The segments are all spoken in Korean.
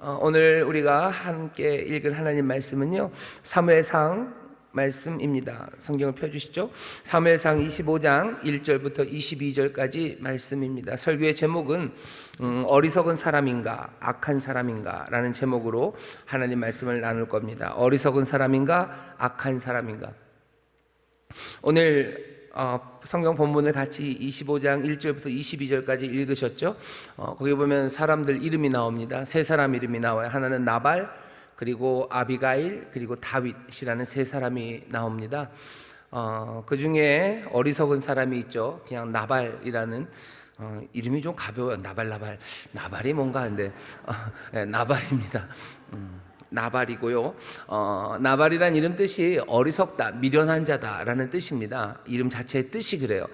오늘 우리가 함께 읽은 하나님 말씀은요, 사무엘상 말씀입니다. 성경을 펴주시죠. 사무엘상 25장 1절부터 22절까지 말씀입니다. 설교의 제목은 어리석은 사람인가 악한 사람인가 라는 제목으로 하나님 말씀을 나눌 겁니다. 어리석은 사람인가 악한 사람인가. 오늘 성경 본문을 같이 25장 1절부터 22절까지 읽으셨죠? 거기 보면 사람들 이름이 나옵니다. 세 사람 이름이 나와요. 하나는 나발, 그리고 아비가일, 그리고 다윗이라는 세 사람이 나옵니다. 그 중에 어리석은 사람이 있죠. 그냥 나발이라는 이름이 좀 가벼워요. 나발이 뭔가 하는데 네, 나발입니다. 나발이고요. 나발이란 이름 뜻이 어리석다, 미련한 자다라는 뜻입니다. 이름 자체의 뜻이 그래요.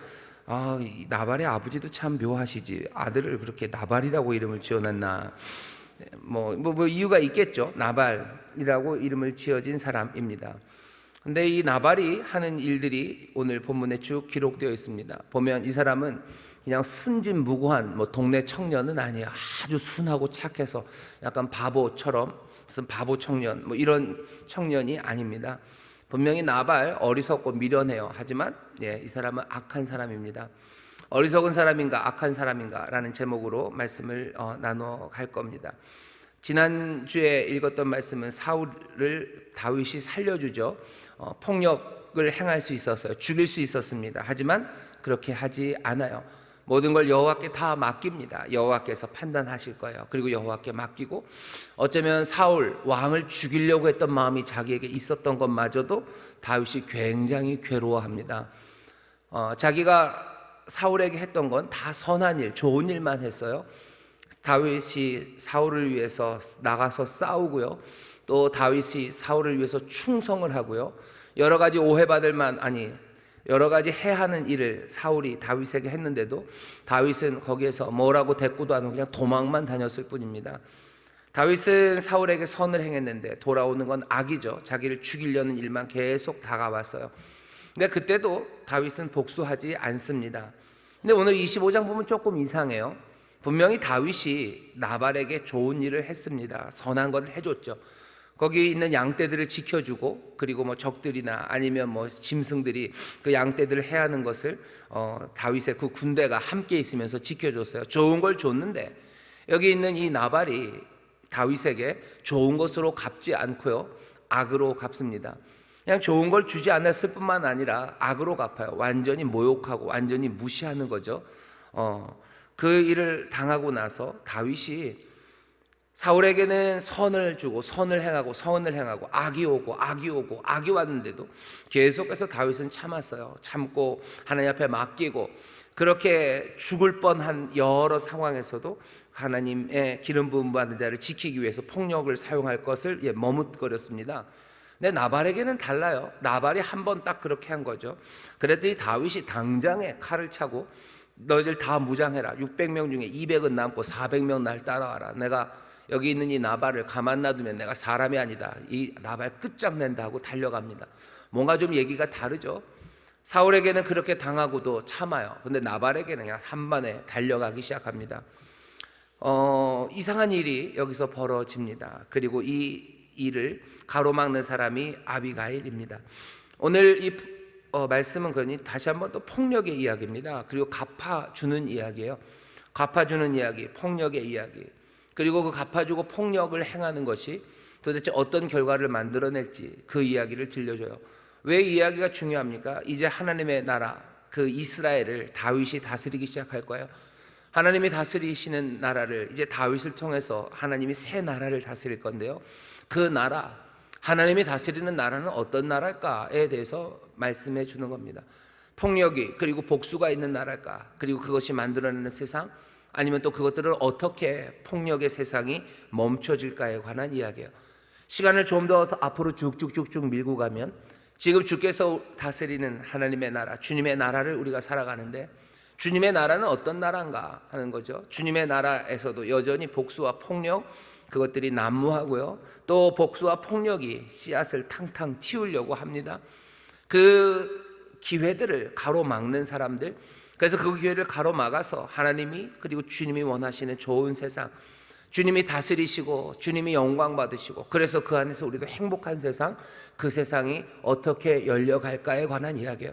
이 나발의 아버지도 참 묘하시지. 아들을 그렇게 나발이라고 이름을 지어놨나. 뭐 이유가 있겠죠. 나발이라고 이름을 지어진 사람입니다. 근데 이 나발이 하는 일들이 오늘 본문에 쭉 기록되어 있습니다. 보면 이 사람은 그냥 순진무구한 동네 청년은 아니에요. 아주 순하고 착해서 약간 바보처럼, 무슨 바보 청년 이런 청년이 아닙니다. 분명히 나발 어리석고 미련해요. 하지만 이 사람은 악한 사람입니다. 어리석은 사람인가 악한 사람인가 라는 제목으로 말씀을 나눠 갈 겁니다. 지난주에 읽었던 말씀은 사울을 다윗이 살려주죠. 폭력을 행할 수 있었어요. 죽일 수 있었습니다. 하지만 그렇게 하지 않아요. 모든 걸 여호와께 다 맡깁니다. 여호와께서 판단하실 거예요. 그리고 여호와께 맡기고, 어쩌면 사울 왕을 죽이려고 했던 마음이 자기에게 있었던 것마저도 다윗이 굉장히 괴로워합니다. 자기가 사울에게 했던 건 다 선한 일, 좋은 일만 했어요. 다윗이 사울을 위해서 나가서 싸우고요. 또 다윗이 사울을 위해서 충성을 하고요. 여러 가지 여러 가지 해하는 일을 사울이 다윗에게 했는데도 다윗은 거기에서 뭐라고 대꾸도 안 하고 그냥 도망만 다녔을 뿐입니다. 다윗은 사울에게 선을 행했는데 돌아오는 건 악이죠. 자기를 죽이려는 일만 계속 다가왔어요. 근데 그때도 다윗은 복수하지 않습니다. 근데 오늘 25장 보면 조금 이상해요. 분명히 다윗이 나발에게 좋은 일을 했습니다. 선한 걸 해줬죠. 거기 있는 양떼들을 지켜주고, 그리고 적들이나 아니면 짐승들이 그 양떼들을 해하는 것을 다윗의 그 군대가 함께 있으면서 지켜줬어요. 좋은 걸 줬는데 여기 있는 이 나발이 다윗에게 좋은 것으로 갚지 않고요, 악으로 갚습니다. 그냥 좋은 걸 주지 않았을 뿐만 아니라 악으로 갚아요. 완전히 모욕하고 완전히 무시하는 거죠. 그 일을 당하고 나서 다윗이 사울에게는 선을 주고 선을 행하고 악이 오고 악이 왔는데도 계속해서 다윗은 참았어요. 참고 하나님 앞에 맡기고, 그렇게 죽을 뻔한 여러 상황에서도 하나님의 기름 부음 받는 자를 지키기 위해서 폭력을 사용할 것을 머뭇거렸습니다. 근데 나발에게는 달라요. 나발이 한 번 딱 그렇게 한 거죠. 그랬더니 다윗이 당장에 칼을 차고 너희들 다 무장해라. 600명 중에 200은 남고 400명 날 따라와라. 내가 여기 있는 이 나발을 가만 놔두면 내가 사람이 아니다. 이 나발 끝장낸다 하고 달려갑니다. 뭔가 좀 얘기가 다르죠. 사울에게는 그렇게 당하고도 참아요. 근데 나발에게는 그냥 한 번에 달려가기 시작합니다. 이상한 일이 여기서 벌어집니다. 그리고 이 일을 가로막는 사람이 아비가일입니다. 오늘 이 말씀은 그러니 다시 한번 또 폭력의 이야기입니다. 그리고 갚아주는 이야기예요. 갚아주는 이야기, 폭력의 이야기. 그리고 그 갚아주고 폭력을 행하는 것이 도대체 어떤 결과를 만들어낼지 그 이야기를 들려줘요. 왜 이 이야기가 중요합니까? 이제 하나님의 나라, 그 이스라엘을 다윗이 다스리기 시작할 거예요. 하나님이 다스리시는 나라를 이제 다윗을 통해서 하나님이 새 나라를 다스릴 건데요. 그 나라, 하나님이 다스리는 나라는 어떤 나라일까에 대해서 말씀해 주는 겁니다. 폭력이 그리고 복수가 있는 나라일까? 그리고 그것이 만들어내는 세상? 아니면 또 그것들을 어떻게 폭력의 세상이 멈춰질까에 관한 이야기예요. 시간을 좀 더 앞으로 쭉쭉쭉쭉 밀고 가면 지금 주께서 다스리는 하나님의 나라, 주님의 나라를 우리가 살아가는데, 주님의 나라는 어떤 나라인가 하는 거죠. 주님의 나라에서도 여전히 복수와 폭력, 그것들이 난무하고요. 또 복수와 폭력이 씨앗을 탕탕 틔우려고 합니다. 그 기회들을 가로막는 사람들, 그래서 그 기회를 가로막아서 하나님이 그리고 주님이 원하시는 좋은 세상, 주님이 다스리시고 주님이 영광 받으시고, 그래서 그 안에서 우리도 행복한 세상, 그 세상이 어떻게 열려갈까에 관한 이야기예요.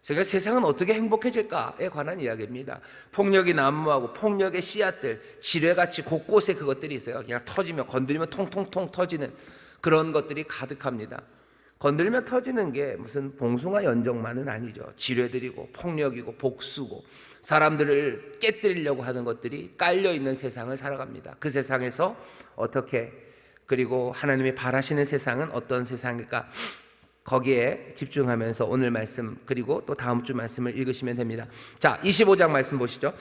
제가 세상은 어떻게 행복해질까에 관한 이야기입니다. 폭력이 난무하고 폭력의 씨앗들, 지뢰같이 곳곳에 그것들이 있어요. 그냥 터지면, 건드리면 통통통 터지는 그런 것들이 가득합니다. 건들면 터지는 게 무슨 봉숭아 연정만은 아니죠. 지뢰들이고 폭력이고 복수고 사람들을 깨뜨리려고 하는 것들이 깔려있는 세상을 살아갑니다. 그 세상에서 어떻게, 그리고 하나님이 바라시는 세상은 어떤 세상일까, 거기에 집중하면서 오늘 말씀, 그리고 또 다음 주 말씀을 읽으시면 됩니다. 자, 25장 말씀 보시죠.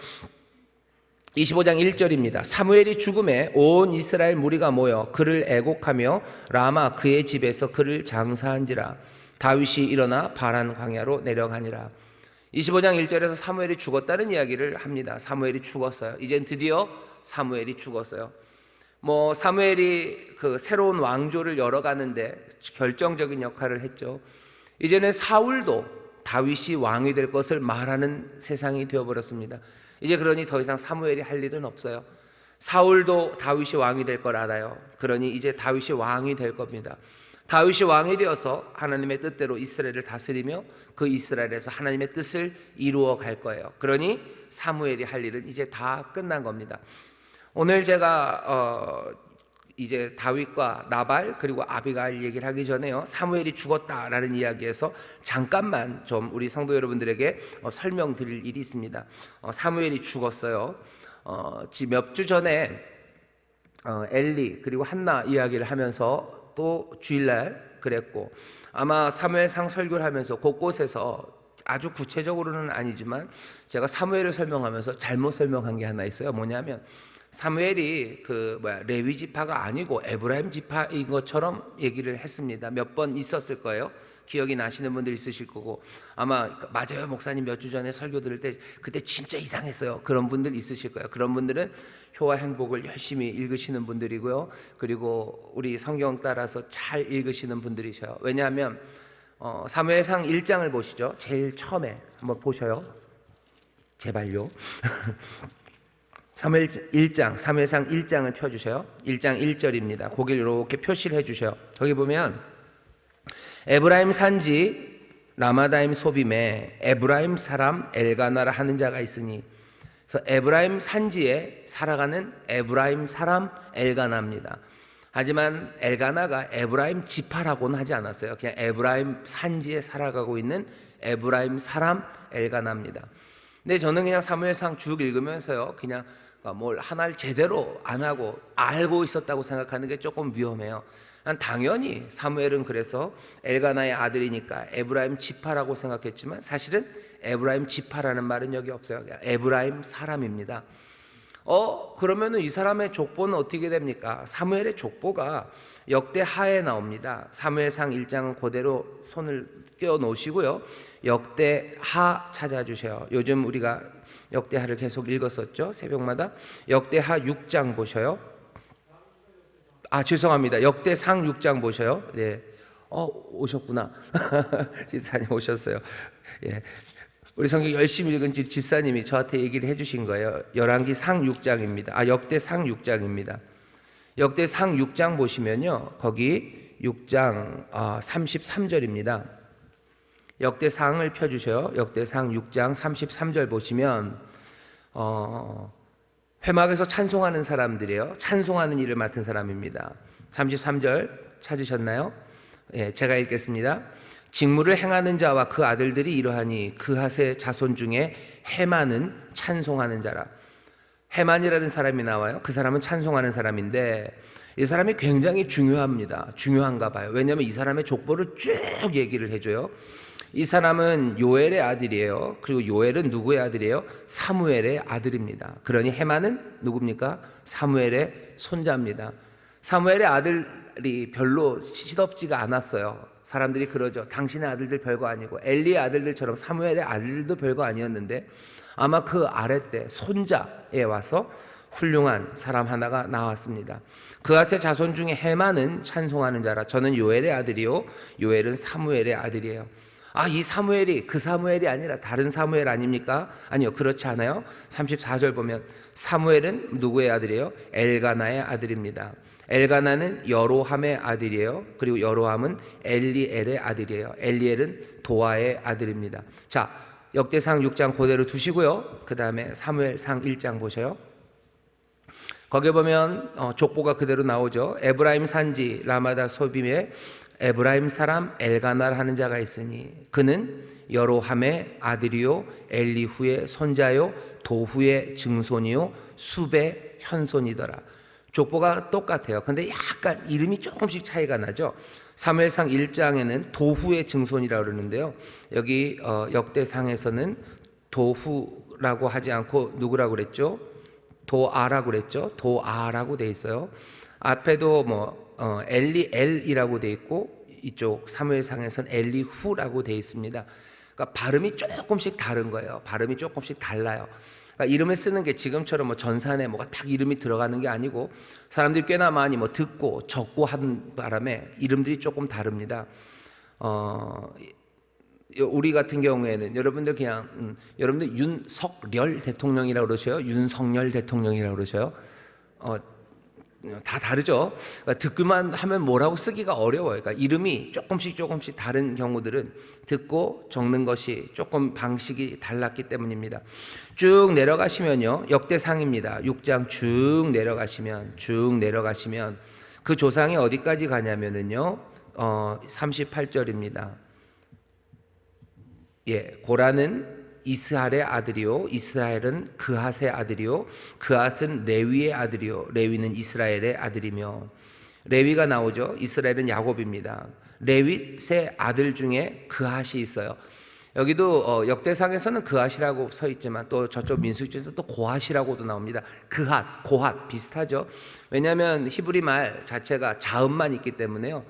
25장 1절입니다. 사무엘이 죽음에 온 이스라엘 무리가 모여 그를 애곡하며 라마 그의 집에서 그를 장사한지라. 다윗이 일어나 바란 광야로 내려가니라. 25장 1절에서 사무엘이 죽었다는 이야기를 합니다. 사무엘이 죽었어요. 이젠 드디어 사무엘이 죽었어요. 사무엘이 그 새로운 왕조를 열어가는데 결정적인 역할을 했죠. 이제는 사울도 다윗이 왕이 될 것을 말하는 세상이 되어버렸습니다. 이제 그러니 더 이상 사무엘이 할 일은 없어요. 사울도 다윗이 왕이 될 걸 알아요. 그러니 이제 다윗이 왕이 될 겁니다. 다윗이 왕이 되어서 하나님의 뜻대로 이스라엘을 다스리며 그 이스라엘에서 하나님의 뜻을 이루어 갈 거예요. 그러니 사무엘이 할 일은 이제 다 끝난 겁니다. 오늘 제가 이제 다윗과 나발 그리고 아비가일 얘기를 하기 전에요, 사무엘이 죽었다라는 이야기에서 잠깐만 좀 우리 성도 여러분들에게 설명드릴 일이 있습니다. 사무엘이 죽었어요. 몇 주 전에 엘리 그리고 한나 이야기를 하면서 또 주일날 그랬고, 아마 사무엘상 설교를 하면서 곳곳에서 아주 구체적으로는 아니지만 제가 사무엘을 설명하면서 잘못 설명한 게 하나 있어요. 뭐냐면 사무엘이 레위 지파가 아니고 에브라임 지파인 것처럼 얘기를 했습니다. 몇 번 있었을 거예요. 기억이 나시는 분들 있으실 거고, 아마 맞아요 목사님 몇 주 전에 설교 들을 때 그때 진짜 이상했어요, 그런 분들 있으실 거예요. 그런 분들은 효와 행복을 열심히 읽으시는 분들이고요, 그리고 우리 성경 따라서 잘 읽으시는 분들이셔요. 왜냐하면 사무엘상 1장을 보시죠. 제일 처음에 한번 보셔요. 제발요. 사무엘상 1장을 펴주세요. 1장 1절입니다. 거기를 이렇게 표시를 해주셔요. 거기 보면 에브라임 산지 라마다임 소빔에 에브라임 사람 엘가나라 하는 자가 있으니, 그래서 에브라임 산지에 살아가는 에브라임 사람 엘가나입니다. 하지만 엘가나가 에브라임 지파라고는 하지 않았어요. 그냥 에브라임 산지에 살아가고 있는 에브라임 사람 엘가나입니다. 근데 저는 그냥 사무엘상 쭉 읽으면서요, 그냥 뭘 하나를 제대로 안 하고 알고 있었다고 생각하는 게 조금 위험해요. 당연히 사무엘은 그래서 엘가나의 아들이니까 에브라임 지파라고 생각했지만 사실은 에브라임 지파라는 말은 여기 없어요. 에브라임 사람입니다. 그러면은 이 사람의 족보는 어떻게 됩니까? 사무엘의 족보가 역대하에 나옵니다. 사무엘상 1장은 그대로 손을 껴 놓으시고요, 역대하 찾아주세요. 요즘 우리가 역대하를 계속 읽었었죠, 새벽마다. 역대하 6장 보셔요. 죄송합니다. 역대상 6장 보셔요. 네. 오셨구나. 집사님 오셨어요. 예. 우리 성경 열심히 읽은 집사님이 저한테 얘기를 해주신 거예요. 열왕기상 6장입니다. 역대상 6장입니다. 역대상 6장 보시면요, 거기 6장 33절입니다. 역대상을 펴주세요. 역대상 6장 33절 보시면 회막에서 찬송하는 사람들이에요. 찬송하는 일을 맡은 사람입니다. 33절 찾으셨나요? 예, 제가 읽겠습니다. 직무를 행하는 자와 그 아들들이 이러하니 그핫의 자손 중에 헤만은 찬송하는 자라. 헤만이라는 사람이 나와요. 그 사람은 찬송하는 사람인데 이 사람이 굉장히 중요합니다. 중요한가 봐요. 왜냐하면 이 사람의 족보를 쭉 얘기를 해줘요. 이 사람은 요엘의 아들이에요. 그리고 요엘은 누구의 아들이에요? 사무엘의 아들입니다. 그러니 헤만은 누굽니까? 사무엘의 손자입니다. 사무엘의 아들이 별로 시덥지가 않았어요. 사람들이 그러죠. 당신의 아들들 별거 아니고, 엘리의 아들들처럼 사무엘의 아들들도 별거 아니었는데 아마 그 아래 때 손자에 와서 훌륭한 사람 하나가 나왔습니다. 그핫의 자손 중에 헤만은 찬송하는 자라. 저는 요엘의 아들이요, 요엘은 사무엘의 아들이에요. 이 사무엘이 그 사무엘이 아니라 다른 사무엘 아닙니까? 아니요, 그렇지 않아요. 34절 보면 사무엘은 누구의 아들이에요? 엘가나의 아들입니다. 엘가나는 여로함의 아들이에요. 그리고 여로함은 엘리엘의 아들이에요. 엘리엘은 도아의 아들입니다. 자, 역대상 6장 그대로 두시고요. 그 다음에 사무엘상 1장 보셔요. 거기 보면 족보가 그대로 나오죠. 에브라임 산지 라마다 소빔에 에브라임 사람 엘가나를 하는 자가 있으니 그는 여로함의 아들이요 엘리후의 손자요 도후의 증손이요 숲의 현손이더라. 족보가 똑같아요. 근데 약간 이름이 조금씩 차이가 나죠. 사무엘상 1장에는 도후의 증손이라고 그러는데요. 여기 역대상에서는 도후라고 하지 않고 누구라고 그랬죠? 도아라고 그랬죠. 도아라고 돼 있어요. 앞에도 엘리엘이라고 돼 있고 이쪽 사무엘상에서는 엘리후라고 돼 있습니다. 그러니까 발음이 조금씩 다른 거예요. 발음이 조금씩 달라요. 그러니까 이름을 쓰는 게 지금처럼 전산에 뭐가 딱 이름이 들어가는 게 아니고 사람들이 꽤나 많이 듣고 적고 하는 바람에 이름들이 조금 다릅니다. 우리 같은 경우에는 여러분들 그냥 여러분들 윤석열 대통령이라고 그러셔요? 윤석열 대통령이라고 그러셔요? 다 다르죠. 그러니까 듣기만 하면 뭐라고 쓰기가 어려워요. 그러니까 이름이 조금씩 다른 경우들은 듣고 적는 것이 조금 방식이 달랐기 때문입니다. 쭉 내려가시면요, 역대상입니다. 6장 쭉 내려가시면 그 조상이 어디까지 가냐면은요, 38절입니다. 고라는 이스할의 아들이요 이스라엘은 그핫의 아들이요 그핫은 레위의 아들이요 레위는 이스라엘의 아들이며, 레위가 나오죠. 이스라엘은 야곱입니다. 레윗의 아들 중에 그핫이 있어요. 여기도 역대상에서는 그핫이라고 서 있지만 또 저쪽 민수기에서 또 고핫이라고도 나옵니다. 그핫, 고핫 비슷하죠. 왜냐하면 히브리 말 자체가 자음만 있기 때문에요.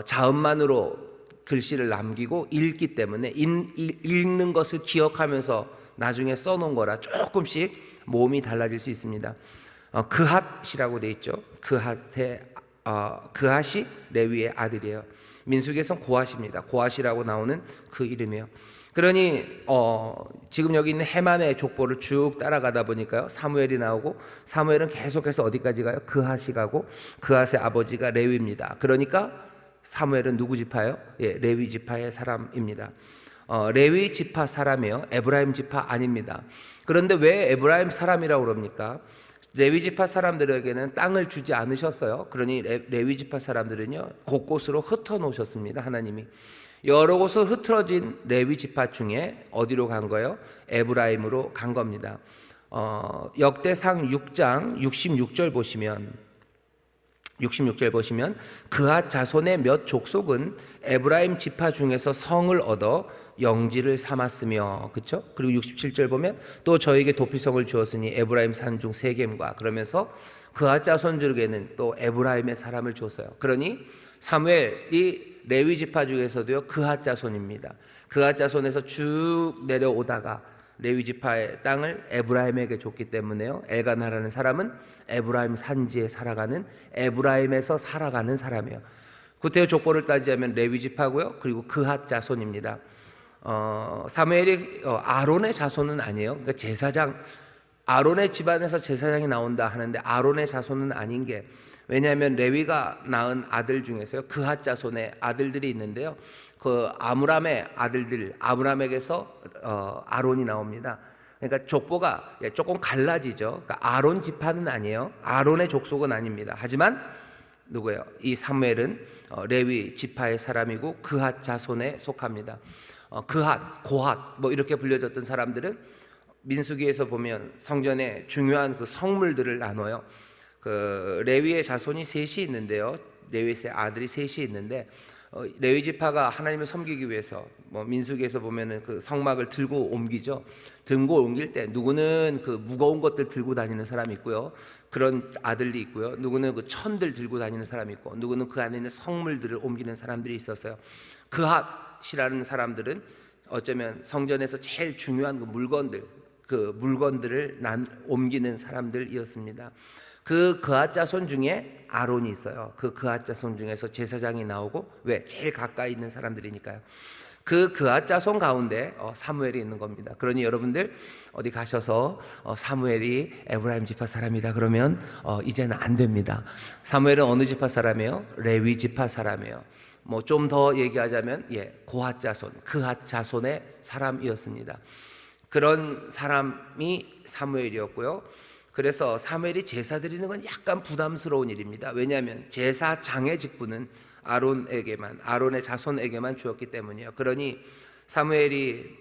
자음만으로 글씨를 남기고 읽기 때문에 읽는 것을 기억하면서 나중에 써놓은 거라 조금씩 모음이 달라질 수 있습니다. 그핫이라고 돼 있죠. 그핫이 레위의 아들이에요. 민수기에서는 고핫입니다. 고핫이라고 나오는 그 이름이에요. 그러니 지금 여기 있는 해만의 족보를 쭉 따라가다 보니까요, 사무엘이 나오고 사무엘은 계속해서 어디까지 가요? 그핫이 가고 그핫의 아버지가 레위입니다. 그러니까 사무엘은 누구 지파예요? 레위 지파의 사람입니다. 레위 지파 사람이요, 에브라임 지파 아닙니다. 그런데 왜 에브라임 사람이라고 그럽니까? 레위 지파 사람들에게는 땅을 주지 않으셨어요. 그러니 레위 지파 사람들은요, 곳곳으로 흩어 놓으셨습니다. 하나님이 여러 곳으로 흐트러진 레위 지파 중에 어디로 간 거예요? 에브라임으로 간 겁니다. 역대상 6장 66절 보시면 그핫 자손의 몇 족속은 에브라임 지파 중에서 성을 얻어 영지를 삼았으며, 그렇죠? 그리고 67절 보면 또 저에게 도피성을 주었으니 에브라임 산중 세겜과, 그러면서 그핫 자손들에게는 또 에브라임의 사람을 줬어요. 그러니 사무엘이 레위 지파 중에서도요 그핫 자손입니다. 그핫 자손에서 쭉 내려오다가 레위 지파의 땅을 에브라임에게 줬기 때문에요, 엘가나라는 사람은 에브라임 산지에 살아가는, 에브라임에서 살아가는 사람이에요. 구태여 족보를 따지자면 레위 지파고요, 그리고 그핫 자손입니다. 사무엘이 아론의 자손은 아니에요. 그러니까 제사장, 아론의 집안에서 제사장이 나온다 하는데 아론의 자손은 아닌 게, 왜냐하면 레위가 낳은 아들 중에서요 그핫 자손의 아들들이 있는데요, 그 아므람의 아들들, 아므람에게서 아론이 나옵니다. 그러니까 족보가 조금 갈라지죠. 그러니까 아론 지파는 아니에요. 아론의 족속은 아닙니다. 하지만 누구예요? 이 사무엘은 레위 지파의 사람이고 그핫 자손에 속합니다. 그핫, 고핫 이렇게 불려졌던 사람들은 민수기에서 보면 성전에 중요한 그 성물들을 나눠요. 그 레위의 자손이 셋이 있는데요, 레위의 아들이 셋이 있는데 레위 지파가 하나님을 섬기기 위해서 민수기에서 보면은 그 성막을 들고 옮기죠. 들고 옮길 때 누구는 그 무거운 것들 들고 다니는 사람이 있고요, 그런 아들이 있고요, 누구는 그 천들 들고 다니는 사람이 있고, 누구는 그 안에 있는 성물들을 옮기는 사람들이 있었어요. 그핫이라는 사람들은 어쩌면 성전에서 제일 중요한 그 물건들을 옮기는 사람들이었습니다. 그 그핫 자손 중에 아론이 있어요. 그 그핫 자손 중에서 제사장이 나오고, 왜? 제일 가까이 있는 사람들이니까요. 그 그앗 자손 가운데 사무엘이 있는 겁니다. 그러니 여러분들 어디 가셔서 사무엘이 에브라임 지파 사람이다 그러면 이제는 안 됩니다. 사무엘은 어느 지파 사람이에요? 레위 지파 사람이에요. 뭐 좀 더 얘기하자면 고앗 자손, 그앗 자손의 사람이었습니다. 그런 사람이 사무엘이었고요. 그래서 사무엘이 제사 드리는 건 약간 부담스러운 일입니다. 왜냐하면 제사장의 직분은 아론의 자손에게만 주었기 때문이에요. 그러니 사무엘이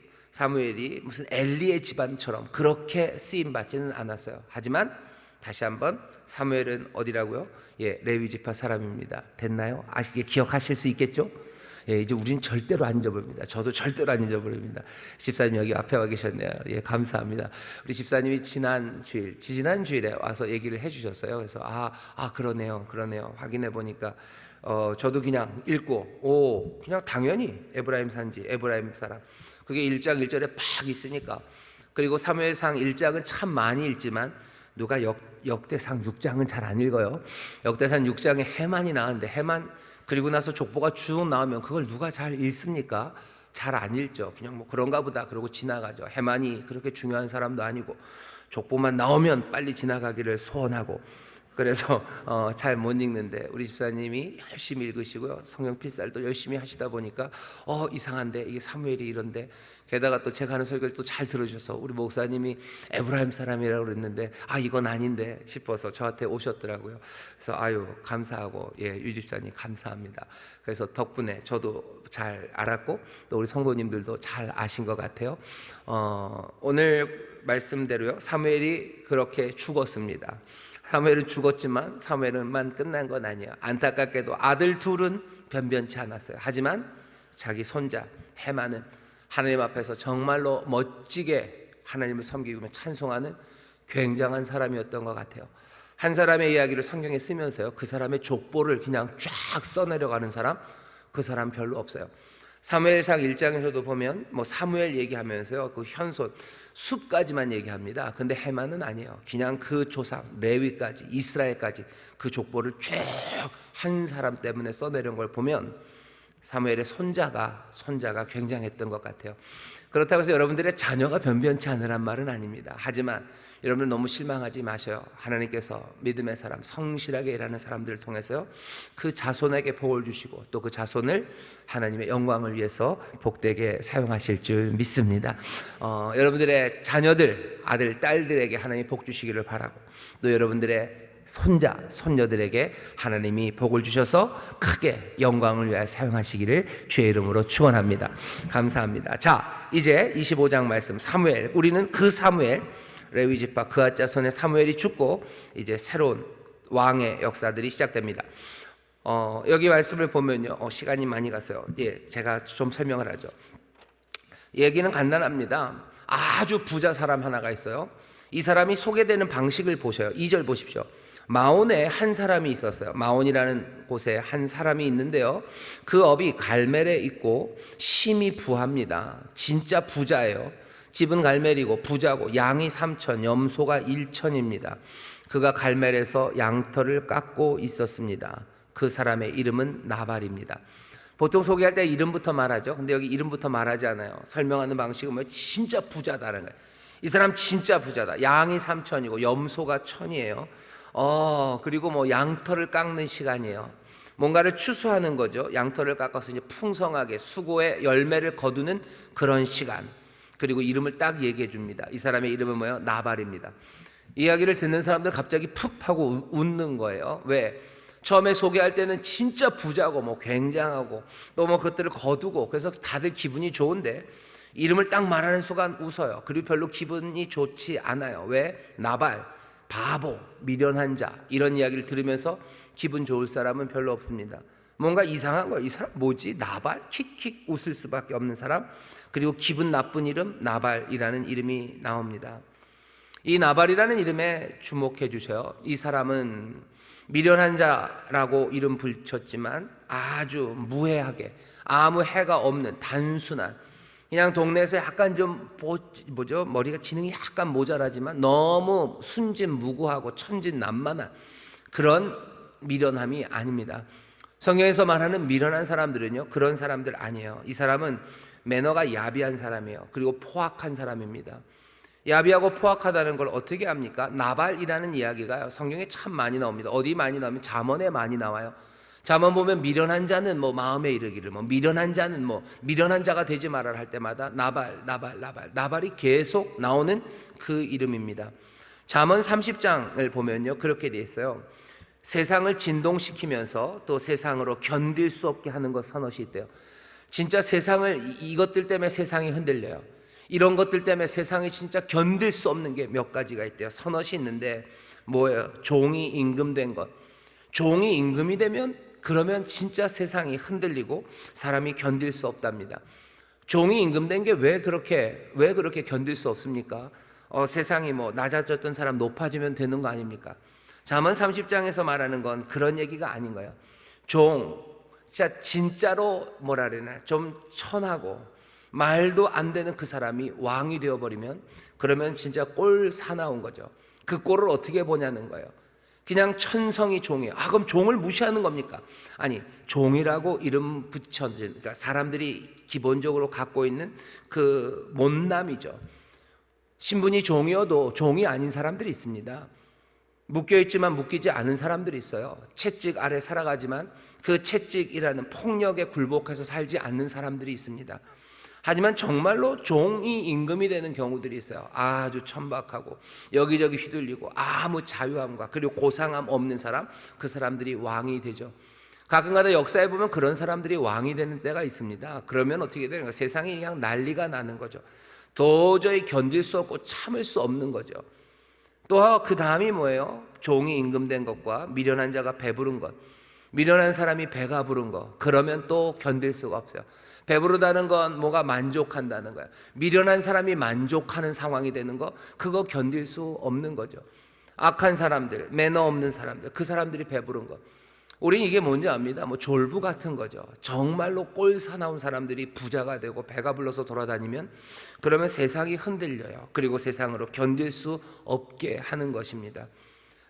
무슨 엘리의 집안처럼 그렇게 쓰임 받지는 않았어요. 하지만 다시 한번 사무엘은 어디라고요? 레위 지파 사람입니다. 됐나요? 아시게 기억하실 수 있겠죠? 이제 우리는 절대로 안 잊어버립니다. 저도 절대로 안 잊어버립니다. 집사님 여기 앞에 와 계셨네요. 감사합니다. 우리 집사님이 지난 주일에 와서 얘기를 해주셨어요. 그래서 그러네요. 확인해 보니까 저도 그냥 읽고 그냥 당연히 에브라임 산지 에브라임 사람, 그게 1장 1절에 팍 있으니까. 그리고 사무엘상 1장은 참 많이 읽지만 누가 역대상 6장은 잘 안 읽어요. 역대상 6장에 해만이 나왔는데 해만 그리고 나서 족보가 쭉 나오면 그걸 누가 잘 읽습니까? 잘 안 읽죠. 그냥 뭐 그런가 보다 그러고 지나가죠. 해만이 그렇게 중요한 사람도 아니고 족보만 나오면 빨리 지나가기를 소원하고, 그래서 잘 못 읽는데 우리 집사님이 열심히 읽으시고요. 성경 필사를 열심히 하시다 보니까 이상한데 이게 사무엘이 이런데, 게다가 또 제가 하는 설교를 또 잘 들어주셔서 우리 목사님이 에브라임 사람이라고 그랬는데 이건 아닌데 싶어서 저한테 오셨더라고요. 그래서 감사하고 유 집사님 감사합니다. 그래서 덕분에 저도 잘 알았고 또 우리 성도님들도 잘 아신 것 같아요. 오늘 말씀대로요, 사무엘이 그렇게 죽었습니다. 사무엘은 죽었지만 사무엘만 끝난 건 아니에요. 안타깝게도 아들 둘은 변변치 않았어요. 하지만 자기 손자 해만은 하나님 앞에서 정말로 멋지게 하나님을 섬기며 찬송하는 굉장한 사람이었던 것 같아요. 한 사람의 이야기를 성경에 쓰면서요, 그 사람의 족보를 그냥 쫙 써내려가는 사람, 그 사람 별로 없어요. 사무엘상 1장에서도 보면 사무엘 얘기하면서요, 그 현손 숲까지만 얘기합니다. 근데 해만은 아니에요. 그냥 그 조상 레위까지 이스라엘까지 그 족보를 쭉 한 사람 때문에 써내려온 걸 보면 사무엘의 손자가 굉장했던 것 같아요. 그렇다고 해서 여러분들의 자녀가 변변치 않으란 말은 아닙니다. 하지만 여러분 너무 실망하지 마셔요. 하나님께서 믿음의 사람, 성실하게 일하는 사람들을 통해서요, 그 자손에게 복을 주시고 또 그 자손을 하나님의 영광을 위해서 복되게 사용하실 줄 믿습니다. 여러분들의 자녀들, 아들, 딸들에게 하나님 복 주시기를 바라고, 또 여러분들의 손녀들에게 하나님이 복을 주셔서 크게 영광을 위하여 사용하시기를 주의 이름으로 축원합니다. 감사합니다. 자, 이제 25장 말씀, 사무엘. 우리는 그 사무엘, 레위 지파 그앗 자손의 사무엘이 죽고 이제 새로운 왕의 역사들이 시작됩니다. 여기 말씀을 보면요, 시간이 많이 갔어요. 제가 좀 설명을 하죠. 얘기는 간단합니다. 아주 부자 사람 하나가 있어요. 이 사람이 소개되는 방식을 보셔요. 2절 보십시오. 마온에 한 사람이 있었어요. 마온이라는 곳에 한 사람이 있는데요, 그 업이 갈멜에 있고 심히 부합니다. 진짜 부자예요. 집은 갈멜이고 부자고 양이 3천, 염소가 1천입니다. 그가 갈멜에서 양털을 깎고 있었습니다. 그 사람의 이름은 나발입니다. 보통 소개할 때 이름부터 말하죠. 근데 여기 이름부터 말하지 않아요. 설명하는 방식은 진짜 부자다는 거예요. 이 사람 진짜 부자다. 양이 3천이고 염소가 1,000이에요. 그리고 양털을 깎는 시간이에요. 뭔가를 추수하는 거죠. 양털을 깎아서 이제 풍성하게 수고의 열매를 거두는 그런 시간. 그리고 이름을 딱 얘기해 줍니다. 이 사람의 이름은 뭐예요? 나발입니다. 이야기를 듣는 사람들 갑자기 푹 하고 웃는 거예요. 왜? 처음에 소개할 때는 진짜 부자고 굉장하고 또 그것들을 거두고 그래서 다들 기분이 좋은데 이름을 딱 말하는 순간 웃어요. 그리고 별로 기분이 좋지 않아요. 왜? 나발, 바보, 미련한 자, 이런 이야기를 들으면서 기분 좋을 사람은 별로 없습니다. 뭔가 이상한 거예요. 이 사람 뭐지? 나발? 킥킥 웃을 수밖에 없는 사람. 그리고 기분 나쁜 이름 나발이라는 이름이 나옵니다. 이 나발이라는 이름에 주목해 주셔요. 이 사람은 미련한 자라고 이름 붙였지만 아주 무해하게 아무 해가 없는 단순한, 그냥 동네에서 약간 좀 머리가 지능이 약간 모자라지만 너무 순진무구하고 천진난만한 그런 미련함이 아닙니다. 성경에서 말하는 미련한 사람들은요, 그런 사람들 아니에요. 이 사람은 매너가 야비한 사람이에요. 그리고 포악한 사람입니다. 야비하고 포악하다는 걸 어떻게 합니까? 나발이라는 이야기가 성경에 참 많이 나옵니다. 어디 많이 나오면 잠언에 많이 나와요. 잠언 보면 미련한 자는 뭐 마음에 이르기를, 뭐 미련한 자는 뭐 미련한 자가 되지 말아라 할 때마다 나발이 계속 나오는 그 이름입니다. 잠언 30장을 보면요, 그렇게 돼 있어요. 세상을 진동시키면서 또 세상으로 견딜 수 없게 하는 것 서너시 있대요. 진짜 세상을, 이것들 때문에 세상이 흔들려요. 이런 것들 때문에 세상이 진짜 견딜 수 없는 게 몇 가지가 있대요. 서너시 있는데 뭐예요? 종이 임금된 것. 종이 임금이 되면 그러면 진짜 세상이 흔들리고 사람이 견딜 수 없답니다. 종이 임금된 게 왜 그렇게 견딜 수 없습니까? 세상이 뭐 낮아졌던 사람 높아지면 되는 거 아닙니까? 잠언 30장에서 말하는 건 그런 얘기가 아닌 거예요. 진짜로 뭐라 그러나 좀 천하고 말도 안 되는 그 사람이 왕이 되어버리면 그러면 진짜 꼴 사나운 거죠. 그 꼴을 어떻게 보냐는 거예요. 그냥 천성이 종이에요. 그럼 종을 무시하는 겁니까? 아니, 종이라고 이름 붙여진, 그러니까 사람들이 기본적으로 갖고 있는 그 못남이죠. 신분이 종이어도 종이 아닌 사람들이 있습니다. 묶여있지만 묶이지 않은 사람들이 있어요. 채찍 아래 살아가지만 그 채찍이라는 폭력에 굴복해서 살지 않는 사람들이 있습니다. 하지만 정말로 종이 임금이 되는 경우들이 있어요. 아주 천박하고 여기저기 휘둘리고 아무 자유함과 그리고 고상함 없는 사람, 그 사람들이 왕이 되죠. 가끔가다 역사에 보면 그런 사람들이 왕이 되는 때가 있습니다. 그러면 어떻게 되는 거예요? 세상이 그냥 난리가 나는 거죠. 도저히 견딜 수 없고 참을 수 없는 거죠. 또 그 다음이 뭐예요? 종이 임금된 것과 미련한 자가 배부른 것. 미련한 사람이 배가 부른 것. 그러면 또 견딜 수가 없어요. 배부르다는 건 뭐가 만족한다는 거예요. 미련한 사람이 만족하는 상황이 되는 거, 그거 견딜 수 없는 거죠. 악한 사람들, 매너 없는 사람들, 그 사람들이 배부른 것. 우린 이게 뭔지 압니다. 뭐 졸부 같은 거죠. 정말로 꼴 사나운 사람들이 부자가 되고 배가 불러서 돌아다니면 그러면 세상이 흔들려요. 그리고 세상으로 견딜 수 없게 하는 것입니다.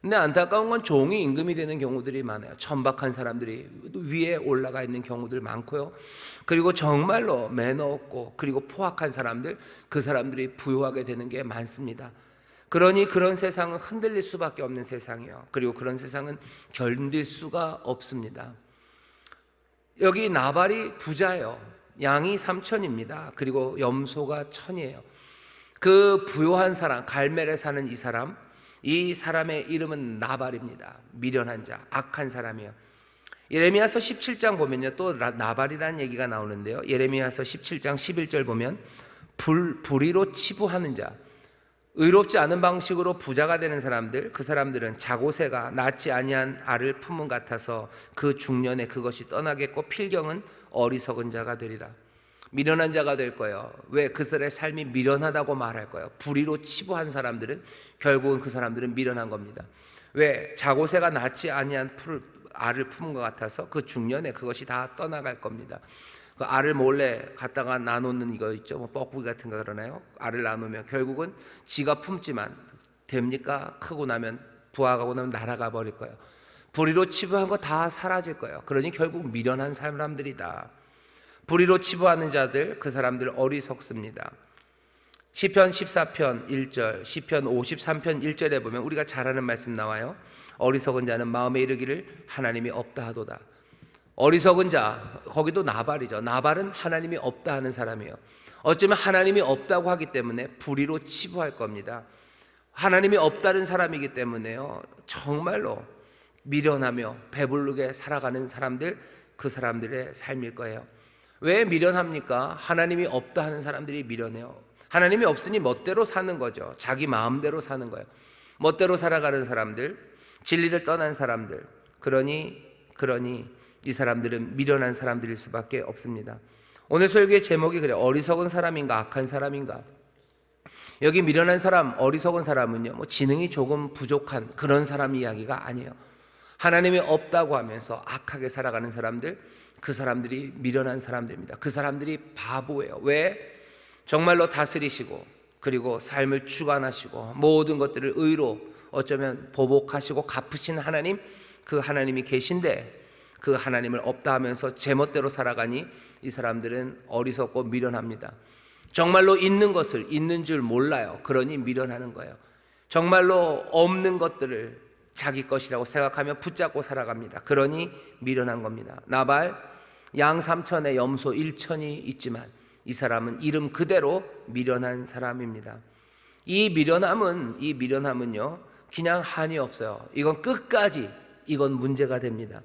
근데 안타까운 건 종이 임금이 되는 경우들이 많아요. 천박한 사람들이 위에 올라가 있는 경우들 많고요. 그리고 정말로 매너 없고 그리고 포악한 사람들, 그 사람들이 부유하게 되는 게 많습니다. 그러니 그런 세상은 흔들릴 수밖에 없는 세상이에요. 그리고 그런 세상은 견딜 수가 없습니다. 여기 나발이 부자예요. 양이 3천입니다. 그리고 염소가 1,000이에요. 그 부유한 사람, 갈멜에 사는 이 사람의 이름은 나발입니다. 미련한 자, 악한 사람이에요. 예레미야서 17장 보면요, 또 나발이라는 얘기가 나오는데요. 예레미야서 17장 11절 보면 불의로 치부하는 자, 의롭지 않은 방식으로 부자가 되는 사람들, 그 사람들은 자고새가 낳지 아니한 알을 품은 같아서 그 중년에 그것이 떠나겠고 필경은 어리석은 자가 되리라. 미련한 자가 될 거예요. 왜? 그들의 삶이 미련하다고 말할 거예요. 불의로 치부한 사람들은 결국은 그 사람들은 미련한 겁니다. 왜? 자고새가 낳지 아니한 알을 품은 것 같아서 그 중년에 그것이 다 떠나갈 겁니다. 그 알을 몰래 갖다가 나누는 이거 있죠. 뭐 뻐꾸기 같은 거 그러나요? 알을 나누면 결국은 지가 품지만 됩니까? 크고 나면 부화하고 나면 날아가 버릴 거예요. 불의로 치부한 거 다 사라질 거예요. 그러니 결국 미련한 사람들이다. 불의로 치부하는 자들, 그 사람들 어리석습니다. 시편 14편 1절, 시편 53편 1절에 보면 우리가 잘 아는 말씀 나와요. 어리석은 자는 마음에 이르기를 하나님이 없다 하도다. 어리석은 자, 거기도 나발이죠. 나발은 하나님이 없다 하는 사람이에요. 어쩌면 하나님이 없다고 하기 때문에 불의로 치부할 겁니다. 하나님이 없다는 사람이기 때문에요, 정말로 미련하며 배부르게 살아가는 사람들, 그 사람들의 삶일 거예요. 왜 미련합니까? 하나님이 없다 하는 사람들이 미련해요. 하나님이 없으니 멋대로 사는 거죠. 자기 마음대로 사는 거예요. 멋대로 살아가는 사람들, 진리를 떠난 사람들, 그러니 이 사람들은 미련한 사람들일 수밖에 없습니다. 오늘 설교의 제목이 그래요. 어리석은 사람인가 악한 사람인가? 여기 미련한 사람, 어리석은 사람은요, 뭐 지능이 조금 부족한 그런 사람 이야기가 아니에요. 하나님이 없다고 하면서 악하게 살아가는 사람들, 그 사람들이 미련한 사람들입니다. 그 사람들이 바보예요. 왜? 정말로 다스리시고 그리고 삶을 주관하시고 모든 것들을 의로 어쩌면 보복하시고 갚으신 하나님, 그 하나님이 계신데 그 하나님을 없다 하면서 제멋대로 살아가니 이 사람들은 어리석고 미련합니다. 정말로 있는 것을 있는 줄 몰라요. 그러니 미련하는 거예요. 정말로 없는 것들을 자기 것이라고 생각하며 붙잡고 살아갑니다. 그러니 미련한 겁니다. 나발 양 3천에 염소 1천이 있지만 이 사람은 이름 그대로 미련한 사람입니다. 이 미련함은요 그냥 한이 없어요. 이건 끝까지 이건 문제가 됩니다.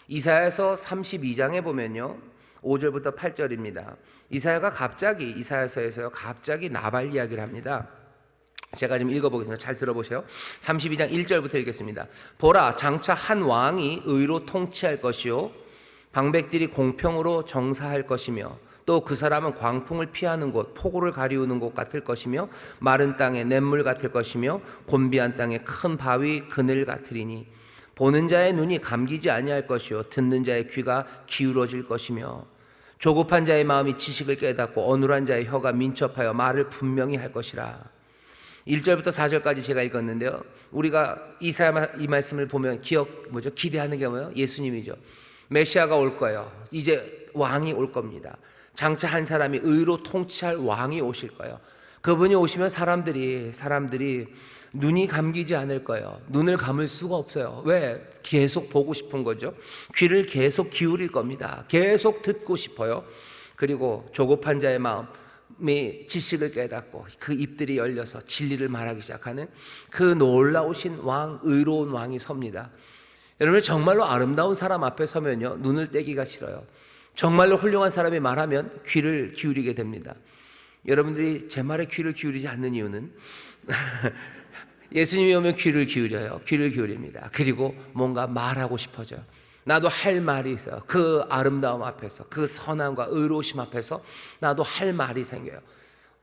이사야서 32장에 보면요 5절부터 8절입니다. 이사야서에서요 갑자기 나발 이야기를 합니다. 제가 좀 읽어보겠습니다. 잘 들어보세요. 32장 1절부터 읽겠습니다. 보라, 장차 한 왕이 의로 통치할 것이요 방백들이 공평으로 정사할 것이며 또 그 사람은 광풍을 피하는 곳, 폭우를 가리우는 곳 같을 것이며 마른 땅에 냇물 같을 것이며 곤비한 땅에 큰 바위 그늘 같으리니 보는 자의 눈이 감기지 아니할 것이요 듣는 자의 귀가 기울어질 것이며 조급한 자의 마음이 지식을 깨닫고 어눌한 자의 혀가 민첩하여 말을 분명히 할 것이라. 1절부터 4절까지 제가 읽었는데요. 우리가 이사야 이 말씀을 보면 기대하는 게 뭐예요? 예수님이죠. 메시아가 올 거예요. 이제 왕이 올 겁니다. 장차 한 사람이 의로 통치할 왕이 오실 거예요. 그분이 오시면 사람들이 눈이 감기지 않을 거예요. 눈을 감을 수가 없어요. 왜? 계속 보고 싶은 거죠. 귀를 계속 기울일 겁니다. 계속 듣고 싶어요. 그리고 조급한 자의 마음이 지식을 깨닫고 그 입들이 열려서 진리를 말하기 시작하는 그 놀라우신 왕, 의로운 왕이 섭니다. 여러분 정말로 아름다운 사람 앞에 서면요 눈을 떼기가 싫어요. 정말로 훌륭한 사람이 말하면 귀를 기울이게 됩니다. 여러분들이 제 말에 귀를 기울이지 않는 이유는 예수님이 오면 귀를 기울입니다. 그리고 뭔가 말하고 싶어져요. 나도 할 말이 있어요. 그 아름다움 앞에서, 그 선함과 의로우심 앞에서 나도 할 말이 생겨요.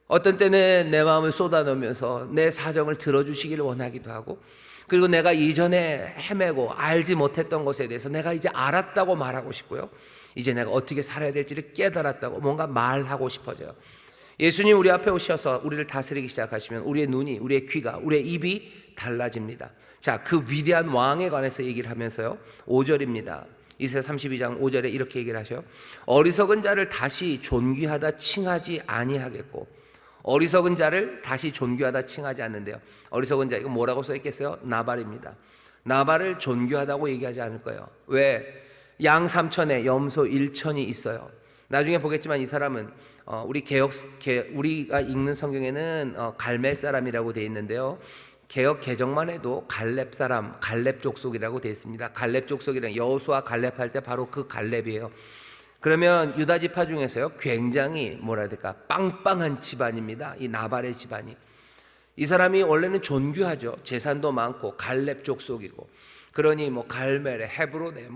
어떤 때는 내 마음을 쏟아놓으면서 내 사정을 들어주시기를 원하기도 하고, 그리고 내가 이전에 헤매고 알지 못했던 것에 대해서 내가 이제 알았다고 말하고 싶고요, 이제 내가 어떻게 살아야 될지를 깨달았다고 뭔가 말하고 싶어져요. 예수님 우리 앞에 오셔서 우리를 다스리기 시작하시면 우리의 눈이, 우리의 귀가, 우리의 입이 달라집니다. 자, 그 위대한 왕에 관해서 얘기를 하면서요 5절입니다. 이사야 32장 5절에 이렇게 얘기를 하셔요. 어리석은 자를 다시 존귀하다 칭하지 아니하겠고. 어리석은 자를 다시 존귀하다 칭하지 않는데요. 어리석은 자, 이거 뭐라고 써있겠어요? 나발입니다. 나발을 존귀하다고 얘기하지 않을 거예요. 왜? 양 3천에 염소 1천이 있어요. 나중에 보겠지만 이 사람은 우리가 읽는 성경에는 갈멜 사람이라고 되어 있는데요. 개역 개정만 해도 갈렙 사람, 갈렙 족속이라고 되어 있습니다. 갈렙 족속이란 여호수아 갈렙 할 때 바로 그 갈렙이에요. 그러면 유다 지파 중에서요 굉장히 빵빵한 집안입니다. 이 나발의 집안이. 이 사람이 원래는 존귀하죠. 재산도 많고 갈렙 족속이고, 그러니 갈멜에 헤브론에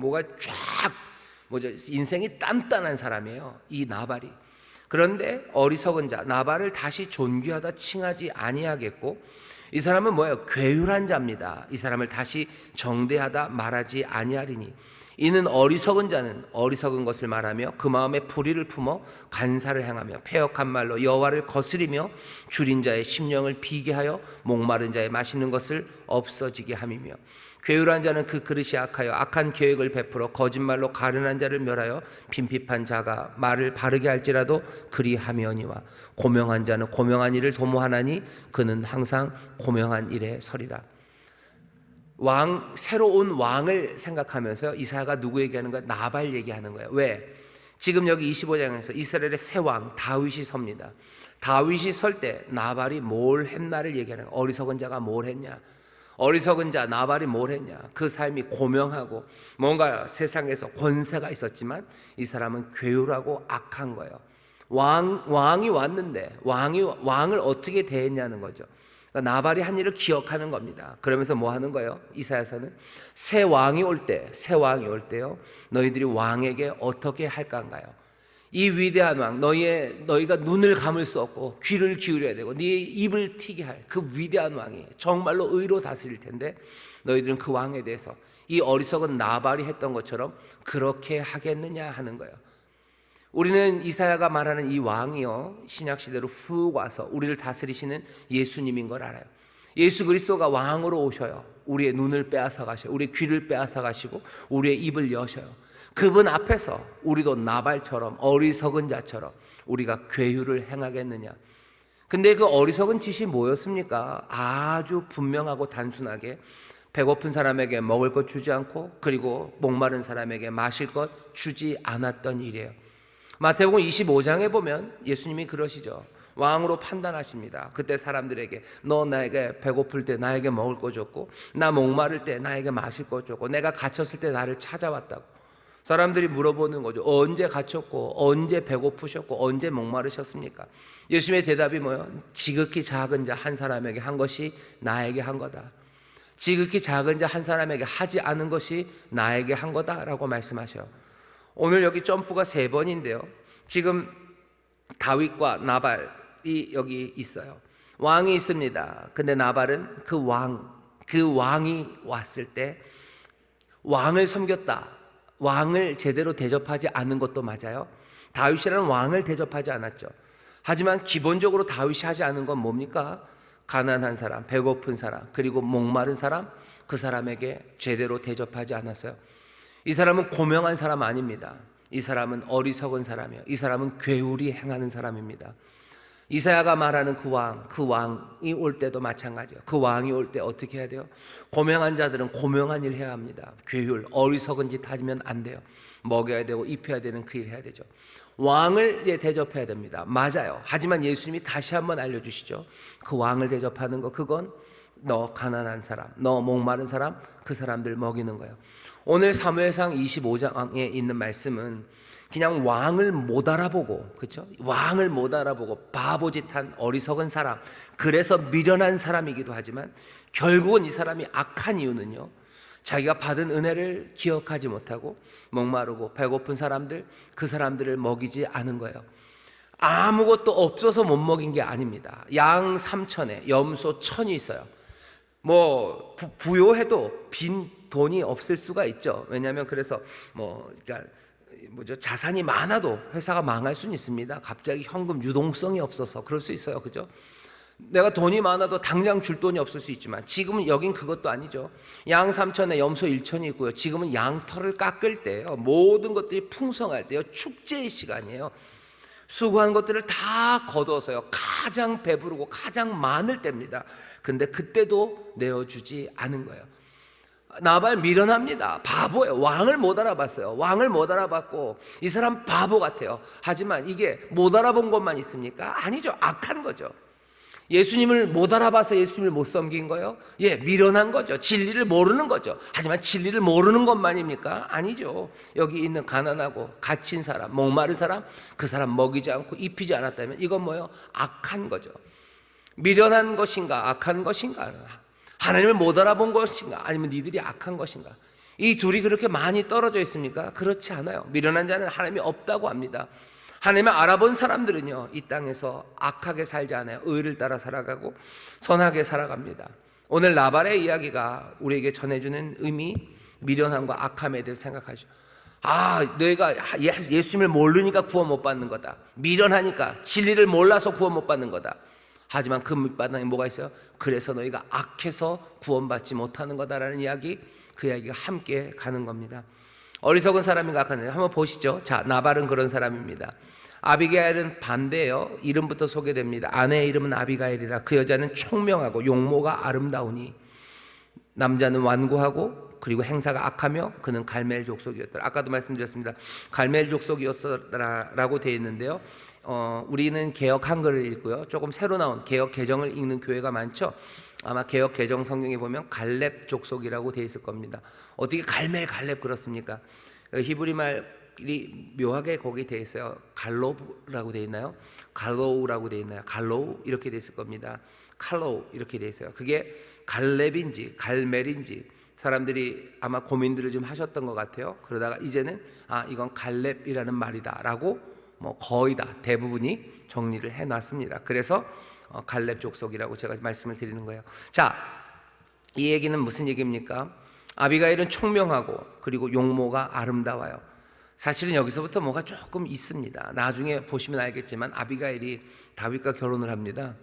인생이 단단한 사람이에요, 이 나발이. 그런데 어리석은 자 나발을 다시 존귀하다 칭하지 아니하겠고, 이 사람은 괴율한 자입니다. 이 사람을 다시 정대하다 말하지 아니하리니 이는 어리석은 자는 어리석은 것을 말하며 그 마음에 불의를 품어 간사를 행하며 패역한 말로 여호와를 거스리며 줄인 자의 심령을 비게 하여 목마른 자의 마시는 것을 없어지게 함이며, 괴율한 자는 그 그릇이 악하여 악한 계획을 베풀어 거짓말로 가련한 자를 멸하여 빈핍한 자가 말을 바르게 할지라도 그리하며니와, 고명한 자는 고명한 일을 도모하나니 그는 항상 고명한 일에 서리라. 새로운 왕을 생각하면서 이사야가 누구 얘기하는 거야? 나발 얘기하는 거예요. 왜? 지금 여기 25장에서 이스라엘의 새 왕 다윗이 섭니다. 다윗이 설 때 나발이 뭘 했나를 얘기하는 거예요. 어리석은 자가 뭘 했냐? 어리석은 자 나발이 뭘 했냐? 그 삶이 고명하고 뭔가 세상에서 권세가 있었지만 이 사람은 괴율하고 악한 거예요. 왕이 왔는데 왕을 어떻게 대했냐는 거죠. 그러니까 나발이 한 일을 기억하는 겁니다. 그러면서 뭐 하는 거예요? 이사야서는 새 왕이 올 때요 너희들이 왕에게 어떻게 할까인가요? 이 위대한 왕, 너희가 눈을 감을 수 없고 귀를 기울여야 되고 네 입을 튀게 할 그 위대한 왕이 정말로 의로 다스릴 텐데, 너희들은 그 왕에 대해서 이 어리석은 나발이 했던 것처럼 그렇게 하겠느냐 하는 거예요. 우리는 이사야가 말하는 이 왕이요 신약시대로 훅 와서 우리를 다스리시는 예수님인 걸 알아요. 예수 그리스도가 왕으로 오셔요. 우리의 눈을 빼앗아 가셔요. 우리의 귀를 빼앗아 가시고 우리의 입을 여셔요. 그분 앞에서 우리도 나발처럼 어리석은 자처럼 우리가 괴유를 행하겠느냐. 근데 그 어리석은 짓이 뭐였습니까? 아주 분명하고 단순하게 배고픈 사람에게 먹을 것 주지 않고 그리고 목마른 사람에게 마실 것 주지 않았던 일이에요. 마태복음 25장에 보면 예수님이 그러시죠. 왕으로 판단하십니다. 그때 사람들에게 너 나에게 배고플 때 나에게 먹을 거 줬고 나 목마를 때 나에게 마실 거 줬고 내가 갇혔을 때 나를 찾아왔다고. 사람들이 물어보는 거죠. 언제 갇혔고 언제 배고프셨고 언제 목마르셨습니까? 예수님의 대답이 뭐예요? 지극히 작은 자 한 사람에게 한 것이 나에게 한 거다. 지극히 작은 자 한 사람에게 하지 않은 것이 나에게 한 거다라고 말씀하셔요. 오늘 여기 점프가 3번인데요. 지금 다윗과 나발이 여기 있어요. 왕이 있습니다. 근데 나발은 그 왕이 왔을 때 왕을 섬겼다. 왕을 제대로 대접하지 않은 것도 맞아요. 다윗이라는 왕을 대접하지 않았죠. 하지만 기본적으로 다윗이 하지 않은 건 뭡니까? 가난한 사람, 배고픈 사람, 그리고 목마른 사람, 그 사람에게 제대로 대접하지 않았어요. 이 사람은 고명한 사람 아닙니다. 이 사람은 어리석은 사람이에요. 이 사람은 괴울이 행하는 사람입니다. 이사야가 말하는 그 왕이 올 때도 마찬가지예요. 그 왕이 올 때 어떻게 해야 돼요? 고명한 자들은 고명한 일 해야 합니다. 괴울, 어리석은 짓 하면 안 돼요. 먹여야 되고 입혀야 되는 그 일 해야 되죠. 왕을 대접해야 됩니다. 맞아요. 하지만 예수님이 다시 한번 알려주시죠. 그 왕을 대접하는 거, 그건 너 가난한 사람, 너 목마른 사람, 그 사람들 먹이는 거예요. 오늘 사무엘상 25장에 있는 말씀은 그냥 왕을 못 알아보고, 그렇죠? 왕을 못 알아보고 바보짓한 어리석은 사람, 그래서 미련한 사람이기도 하지만 결국은 이 사람이 악한 이유는요, 자기가 받은 은혜를 기억하지 못하고 목마르고 배고픈 사람들, 그 사람들을 먹이지 않은 거예요. 아무것도 없어서 못 먹인 게 아닙니다. 양 3천에 염소 1,000이 있어요. 뭐 부요해도 빈 돈이 없을 수가 있죠. 왜냐하면 그래서 그러니까 자산이 많아도 회사가 망할 수는 있습니다. 갑자기 현금 유동성이 없어서 그럴 수 있어요. 그죠? 내가 돈이 많아도 당장 줄 돈이 없을 수 있지만 지금은 여긴 그것도 아니죠. 양 3천에 염소 1천이 있고요. 지금은 양털을 깎을 때예요. 모든 것들이 풍성할 때요. 축제의 시간이에요. 수고한 것들을 다 거둬서요. 가장 배부르고 가장 많을 때입니다. 근데 그때도 내어주지 않은 거예요. 나발 미련합니다. 바보예요. 왕을 못 알아봤어요. 왕을 못 알아봤고 이 사람 바보 같아요. 하지만 이게 못 알아본 것만 있습니까? 아니죠. 악한 거죠. 예수님을 못 알아봐서 예수님을 못 섬긴 거예요? 예, 미련한 거죠. 진리를 모르는 거죠. 하지만 진리를 모르는 것만입니까? 아니죠. 여기 있는 가난하고 갇힌 사람, 목마른 사람, 그 사람 먹이지 않고 입히지 않았다면 이건 뭐예요? 악한 거죠. 미련한 것인가 악한 것인가, 하나님을 못 알아본 것인가 아니면 니들이 악한 것인가. 이 둘이 그렇게 많이 떨어져 있습니까? 그렇지 않아요. 미련한 자는 하나님이 없다고 합니다. 하나님을 알아본 사람들은요, 이 땅에서 악하게 살지 않아요. 의를 따라 살아가고 선하게 살아갑니다. 오늘 나발의 이야기가 우리에게 전해주는 의미, 미련함과 악함에 대해서 생각하죠. 너희가 예수님을 모르니까 구원 못 받는 거다. 미련하니까 진리를 몰라서 구원 못 받는 거다. 하지만 그 밑바닥에 뭐가 있어요? 그래서 너희가 악해서 구원받지 못하는 거다라는 이야기, 그 이야기가 함께 가는 겁니다. 어리석은 사람인가 악한 사람 한번 보시죠. 자, 나발은 그런 사람입니다. 아비가일은 반대예요. 이름부터 소개됩니다. 아내의 이름은 아비가일이라. 그 여자는 총명하고 용모가 아름다우니 남자는 완고하고 그리고 행사가 악하며 그는 갈멜 족속이었더라. 아까도 말씀드렸습니다. 갈멜 족속이었더라라고 되어 있는데요. 우리는 개역 한글을 읽고요. 조금 새로 나온 개역 개정을 읽는 교회가 많죠. 아마 개역 개정 성경에 보면 갈렙 족속이라고 되어 있을 겁니다. 어떻게 갈멜 그렇습니까? 히브리 말이 묘하게 거기 되어 있어요. 갈로우라고 되어 있나요? 갈로우라고 되어 있나요? 갈로우 이렇게 되어 있을 겁니다. 칼로우 이렇게 되어 있어요. 그게 갈렙인지 갈멜인지 사람들이 아마 고민들을 좀 하셨던 것 같아요. 그러다가 이제는 이건 갈렙이라는 말이다라고 거의 다 대부분이 정리를 해놨습니다. 그래서 갈렙 족속이라고 제가 말씀을 드리는 거예요. 자, 이 얘기는 무슨 얘기입니까? 아비가일은 총명하고 그리고 용모가 아름다워요. 사실은 여기서부터 뭐가 조금 있습니다. 나중에 보시면 알겠지만 아비가일이 다윗과 결혼을 합니다.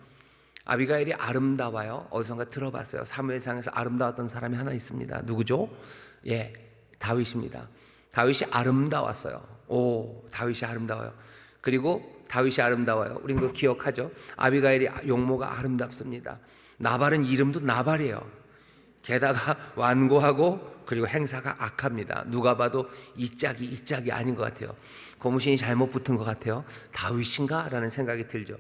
아비가일이 아름다워요. 어디선가 들어봤어요. 사무엘상에서 아름다웠던 사람이 하나 있습니다. 누구죠? 예, 다윗입니다. 다윗이 아름다웠어요. 오, 다윗이 아름다워요. 그리고 다윗이 아름다워요. 우린 그거 기억하죠? 아비가일이 용모가 아름답습니다. 나발은 이름도 나발이에요. 게다가 완고하고 그리고 행사가 악합니다. 누가 봐도 이 짝이 아닌 것 같아요. 고무신이 잘못 붙은 것 같아요. 다윗인가? 라는 생각이 들죠.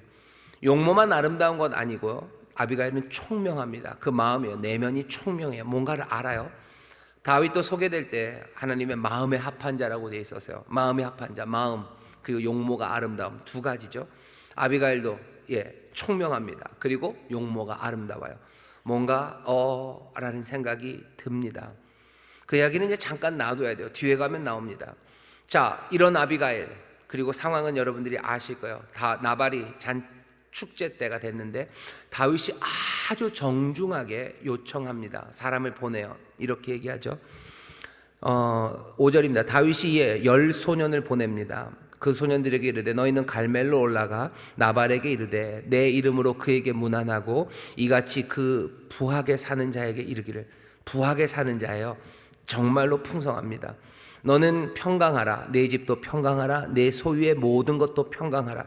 용모만 아름다운 건 아니고요. 아비가일은 총명합니다. 그 마음이에요. 내면이 총명해요. 뭔가를 알아요. 다윗도 소개될 때 하나님의 마음에 합한 자라고 되어 있었어요. 마음에 합한 자, 마음 그리고 용모가 아름다움 두 가지죠. 아비가일도 총명합니다. 그리고 용모가 아름다워요. 뭔가 라는 생각이 듭니다. 그 이야기는 이제 잠깐 놔둬야 돼요. 뒤에 가면 나옵니다. 자, 이런 아비가일 그리고 상황은 여러분들이 아실 거예요. 다 나발이 축제 때가 됐는데 다윗이 아주 정중하게 요청합니다. 사람을 보내요. 이렇게 얘기하죠. 5절입니다. 다윗이 이에 10소년을 보냅니다. 그 소년들에게 이르되 너희는 갈멜로 올라가 나발에게 이르되 내 이름으로 그에게 문안하고 이같이 그 부하게 사는 자에게 이르기를. 부하게 사는 자예요. 정말로 풍성합니다. 너는 평강하라. 내 집도 평강하라. 내 소유의 모든 것도 평강하라.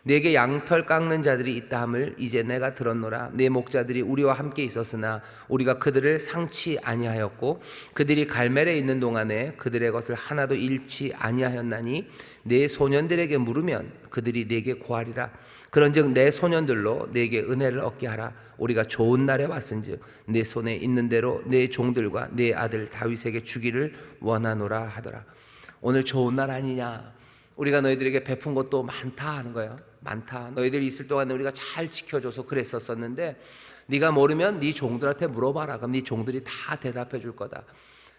내게 양털 깎는 자들이 있다 함을 이제 내가 들었노라. 내 목자들이 우리와 함께 있었으나 우리가 그들을 상치 아니하였고 그들이 갈멜에 있는 동안에 그들의 것을 하나도 잃지 아니하였나니 내 소년들에게 물으면 그들이 내게 고하리라. 그런즉 내 소년들로 내게 은혜를 얻게 하라. 우리가 좋은 날에 왔은즉 내 손에 있는 대로 내 종들과 내 아들 다윗에게 주기를 원하노라 하더라. 오늘 좋은 날 아니냐? 우리가 너희들에게 베푼 것도 많다 하는 거예요. 많다. 너희들이 있을 동안에 우리가 잘 지켜줘서 그랬었었는데 네가 모르면 네 종들한테 물어봐라. 그럼 네 종들이 다 대답해 줄 거다.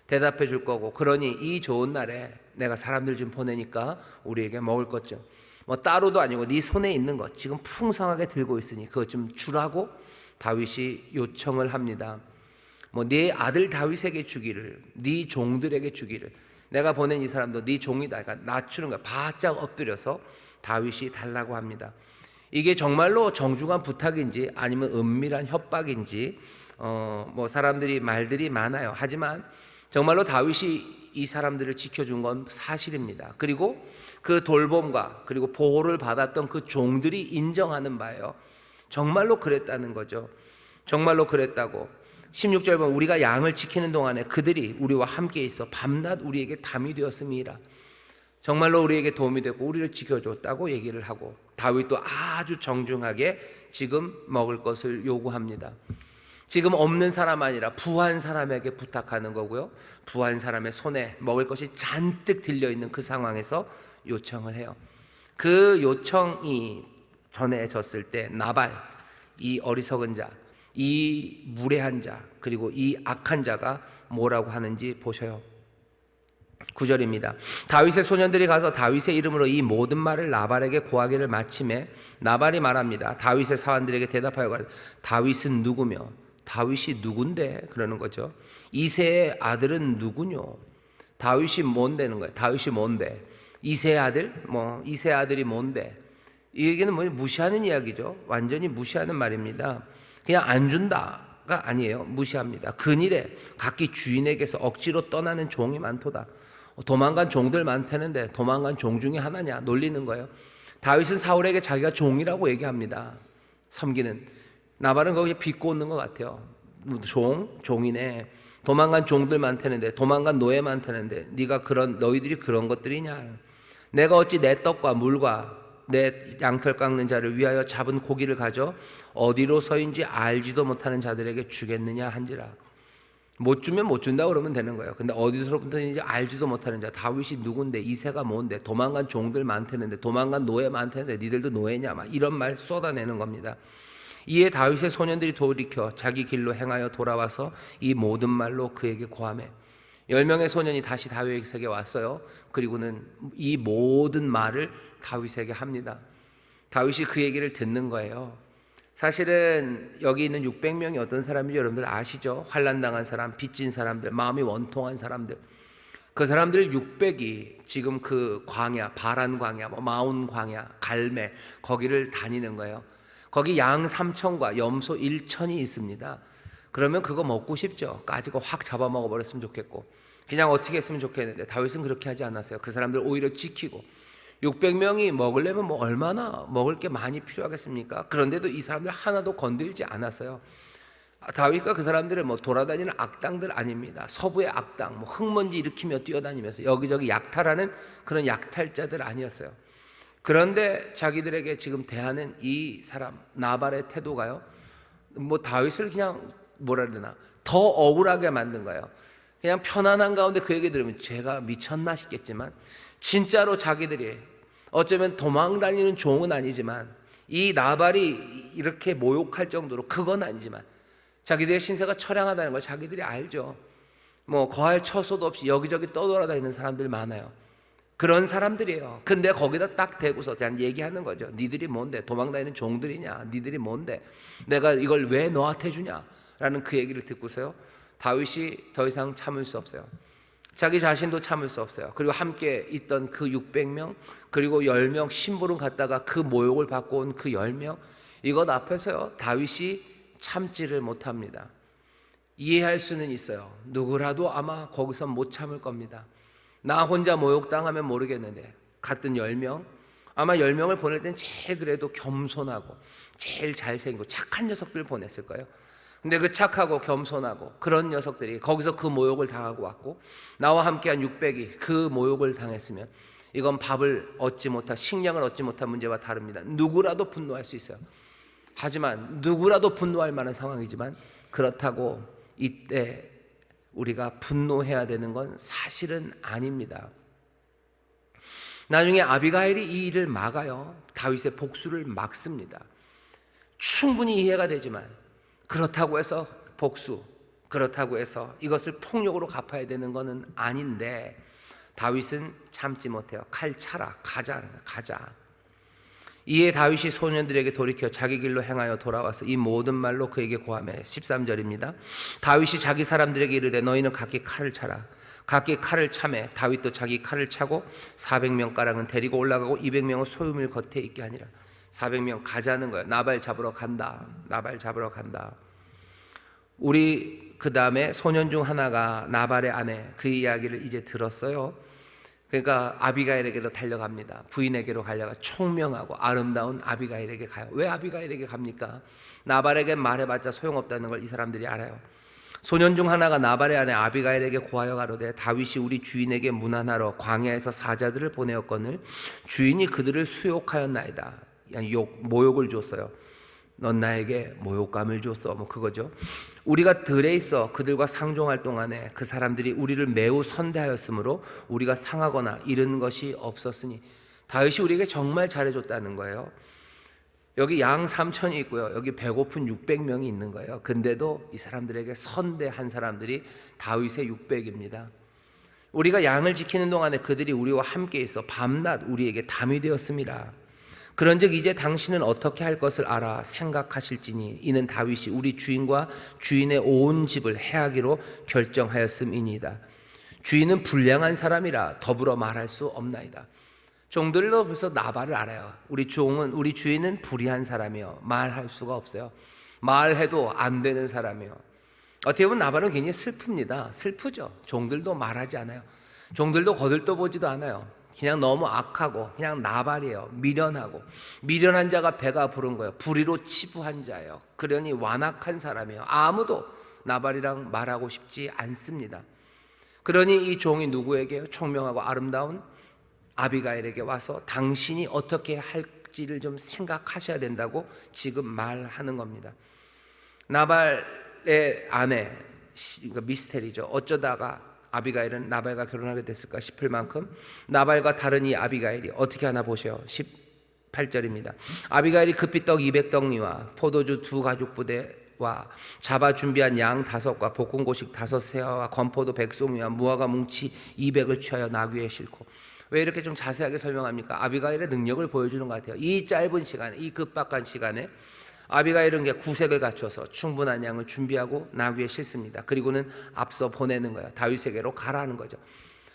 대답해 줄 거고, 그러니 이 좋은 날에 내가 사람들 좀 보내니까 우리에게 먹을 것 좀, 뭐 따로도 아니고 네 손에 있는 것 지금 풍성하게 들고 있으니 그것 좀 주라고 다윗이 요청을 합니다. 뭐 네 아들 다윗에게 주기를, 네 종들에게 주기를. 내가 보낸 이 사람도 네 종이다. 그러니까 낮추는 거야. 바짝 엎드려서 다윗이 달라고 합니다. 이게 정말로 정중한 부탁인지 아니면 은밀한 협박인지 뭐 사람들이 말들이 많아요. 하지만 정말로 다윗이 이 사람들을 지켜준 건 사실입니다. 그리고 그 돌봄과 그리고 보호를 받았던 그 종들이 인정하는 바예요. 정말로 그랬다는 거죠. 정말로 그랬다고. 16절 보면 우리가 양을 지키는 동안에 그들이 우리와 함께 있어 밤낮 우리에게 담이 되었음이라. 정말로 우리에게 도움이 되고 우리를 지켜줬다고 얘기를 하고, 다윗도 아주 정중하게 지금 먹을 것을 요구합니다. 지금 없는 사람 아니라 부한 사람에게 부탁하는 거고요. 부한 사람의 손에 먹을 것이 잔뜩 들려있는 그 상황에서 요청을 해요. 그 요청이 전해졌을 때 나발, 이 어리석은 자, 이 무례한 자, 그리고 이 악한 자가 뭐라고 하는지 보셔요. 9절입니다. 다윗의 소년들이 가서 다윗의 이름으로 이 모든 말을 나발에게 고하기를 마침에 나발이 말합니다. 다윗의 사환들에게 대답하여 가지고 다윗은 누구며 다윗이 누군데 그러는 거죠. 이새의 아들은 누구뇨? 다윗이 뭔데는 거예요. 다윗이 뭔데? 이새의 아들? 뭐 이새의 아들이 뭔데? 이 얘기는 뭐 무시하는 이야기죠. 완전히 무시하는 말입니다. 그냥 안 준다가 아니에요. 무시합니다. 근일에 각기 주인에게서 억지로 떠나는 종이 많도다. 도망간 종들 많다는데 도망간 종 중에 하나냐 놀리는 거예요. 다윗은 사울에게 자기가 종이라고 얘기합니다. 섬기는. 나발은 거기에 비꼬는 것 같아요. 종이네. 도망간 종들 많다는데, 도망간 노예 많다는데 너희들이 그런 것들이냐. 내가 어찌 내 떡과 물과 내 양털 깎는 자를 위하여 잡은 고기를 가져 어디로서인지 알지도 못하는 자들에게 주겠느냐 한지라. 못 주면 못 준다고 그러면 되는 거예요. 근데 어디서부터인지 알지도 못하는 자, 다윗이 누군데, 이새가 뭔데, 도망간 종들 많다는데, 도망간 노예 많다는데 니들도 노예냐, 막 이런 말 쏟아내는 겁니다. 이에 다윗의 소년들이 돌이켜 자기 길로 행하여 돌아와서 이 모든 말로 그에게 고하매 10명의 소년이 다시 다윗에게 왔어요. 그리고는 이 모든 말을 다윗에게 합니다. 다윗이 그 얘기를 듣는 거예요. 사실은 여기 있는 600명이 어떤 사람인지 여러분들 아시죠? 환난당한 사람, 빚진 사람들, 마음이 원통한 사람들. 그 사람들 600이 지금 그 광야, 바란 광야, 마온 광야, 갈멜 거기를 다니는 거예요. 거기 양 3,000과 염소 1,000이 있습니다. 그러면 그거 먹고 싶죠. 가지고 확 잡아먹어 버렸으면 좋겠고, 그냥 어떻게 했으면 좋겠는데 다윗은 그렇게 하지 않았어요. 그 사람들 오히려 지키고 600명이 먹으려면 뭐 얼마나 먹을 게 많이 필요하겠습니까? 그런데도 이 사람들 하나도 건들지 않았어요. 다윗과 그 사람들은 뭐 돌아다니는 악당들 아닙니다. 서부의 악당, 뭐 흙먼지 일으키며 뛰어다니면서 여기저기 약탈하는 그런 약탈자들 아니었어요. 그런데 자기들에게 지금 대하는 이 사람 나발의 태도가요, 뭐 다윗을 그냥 뭐라 해야 되나 더 억울하게 만든 거예요. 그냥 편안한 가운데 그 얘기 들으면 제가 미쳤나 싶겠지만 진짜로 자기들이 어쩌면 도망다니는 종은 아니지만 이 나발이 이렇게 모욕할 정도로 그건 아니지만 자기들의 신세가 처량하다는 걸 자기들이 알죠. 뭐 거할 처소도 없이 여기저기 떠돌아다니는 사람들 많아요. 그런 사람들이에요. 근데 거기다 딱 대고서 그냥 얘기하는 거죠. 니들이 뭔데? 도망다니는 종들이냐? 니들이 뭔데? 내가 이걸 왜 너한테 주냐? 라는 그 얘기를 듣고서요, 다윗이 더 이상 참을 수 없어요. 자기 자신도 참을 수 없어요. 그리고 함께 있던 그 600명, 그리고 10명 심부름 갔다가 그 모욕을 받고 온 그 10명, 이것 앞에서요 다윗이 참지를 못합니다. 이해할 수는 있어요. 누구라도 아마 거기서 못 참을 겁니다. 나 혼자 모욕당하면 모르겠는데 같은 10명, 아마 10명을 보낼 땐 제일 그래도 겸손하고 제일 잘생기고 착한 녀석들 보냈을 거예요. 근데 그 착하고 겸손하고 그런 녀석들이 거기서 그 모욕을 당하고 왔고 나와 함께한 600이 그 모욕을 당했으면 이건 밥을 얻지 못한, 식량을 얻지 못한 문제와 다릅니다. 누구라도 분노할 수 있어요. 하지만 누구라도 분노할 만한 상황이지만 그렇다고 이때 우리가 분노해야 되는 건 사실은 아닙니다. 나중에 아비가일이 이 일을 막아요. 다윗의 복수를 막습니다. 충분히 이해가 되지만 그렇다고 해서 복수, 그렇다고 해서 이것을 폭력으로 갚아야 되는 것은 아닌데 다윗은 참지 못해요. 칼 차라, 가자. 이에 다윗이 소년들에게 돌이켜 자기 길로 행하여 돌아와서 이 모든 말로 그에게 고하매 13절입니다. 다윗이 자기 사람들에게 이르되 너희는 각기 칼을 차라. 각기 칼을 차매 다윗도 자기 칼을 차고 400명 가량은 데리고 올라가고 200명은 소유물 겉에 있게 하니라. 400명 가자는 거예요. 나발 잡으러 간다. 우리 그 다음에 소년 중 하나가 나발의 아내, 그 이야기를 이제 들었어요. 그러니까 아비가일에게로 달려갑니다. 부인에게로 가려가 총명하고 아름다운 아비가일에게 가요. 왜 아비가일에게 갑니까? 나발에게 말해봤자 소용없다는 걸 이 사람들이 알아요. 소년 중 하나가 나발의 아내 아비가일에게 고하여 가로되 다윗이 우리 주인에게 문안하러 광야에서 사자들을 보내었거늘 주인이 그들을 수욕하였나이다. 모욕을 줬어요. 넌 나에게 모욕감을 줬어, 뭐 그거죠. 우리가 들에 있어 그들과 상종할 동안에 그 사람들이 우리를 매우 선대하였으므로 우리가 상하거나 잃은 것이 없었으니, 다윗이 우리에게 정말 잘해줬다는 거예요. 여기 양 3천이 있고요, 여기 배고픈 600명이 있는 거예요. 근데도 이 사람들에게 선대한 사람들이 다윗의 600입니다. 우리가 양을 지키는 동안에 그들이 우리와 함께 있어 밤낮 우리에게 담이 되었습니다. 그런즉 이제 당신은 어떻게 할 것을 알아 생각하실지니 이는 다윗이 우리 주인과 주인의 온 집을 해하기로 결정하였음이니이다. 주인은 불량한 사람이라 더불어 말할 수 없나이다. 종들도 벌써 나발을 알아요. 우리 주인은 불의한 사람이요, 말할 수가 없어요. 말해도 안 되는 사람이요. 어떻게 보면 나발은 굉장히 슬프죠. 종들도 말하지 않아요. 종들도 거들떠보지도 않아요. 그냥 너무 악하고 그냥 나발이에요. 미련한 자가 배가 부른 거예요. 불의로 치부한 자예요. 그러니 완악한 사람이에요. 아무도 나발이랑 말하고 싶지 않습니다. 그러니 이 종이 누구에게요? 총명하고 아름다운 아비가일에게 와서 당신이 어떻게 할지를 좀 생각하셔야 된다고 지금 말하는 겁니다. 나발의 아내, 미스테리죠. 어쩌다가 아비가일은 나발과 결혼하게 됐을까 싶을 만큼 나발과 다른 이 아비가일이 어떻게 하나 보세요. 18절입니다. 아비가일이 급히 떡 200덩이와 포도주 2가죽부대와 잡아 준비한 양 5과 볶은 고식 5세와 건포도 100송이와 무화과 뭉치 200을 취하여 나귀에 싣고. 왜 이렇게 좀 자세하게 설명합니까? 아비가일의 능력을 보여주는 것 같아요. 이 짧은 시간에, 이 급박한 시간에 아비가일은 구색을 갖춰서 충분한 양을 준비하고 나귀에 싣습니다. 그리고는 앞서 보내는 거예요. 다윗에게로 가라는 거죠.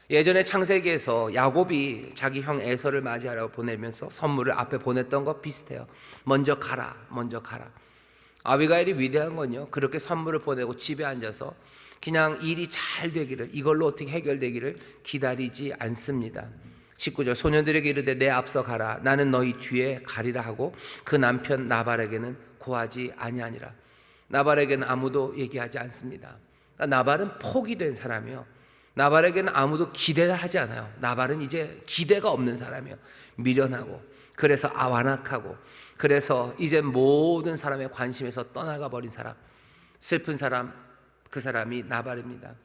예전에 창세기에서 야곱이 자기 형 에서를 맞이하라고 보내면서 선물을 앞에 보냈던 것 비슷해요. 먼저 가라. 아비가일이 위대한 건요, 그렇게 선물을 보내고 집에 앉아서 그냥 일이 잘 되기를, 이걸로 어떻게 해결되기를 기다리지 않습니다. 19절, 소년들에게 이르되 내 앞서 가라, 나는 너희 뒤에 가리라 하고 그 남편 나발에게는 고하지 아니하니라. 나발에게는 아무도 얘기하지 않습니다. 나발은 포기된 사람이요, 나발에게는 아무도 기대하지 않아요. 나발은 이제 기대가 없는 사람이에요. 미련하고, 그래서 완악하고, 그래서 이제 모든 사람의 관심에서 떠나가 버린 사람, 슬픈 사람, 그 사람이 나발입니다.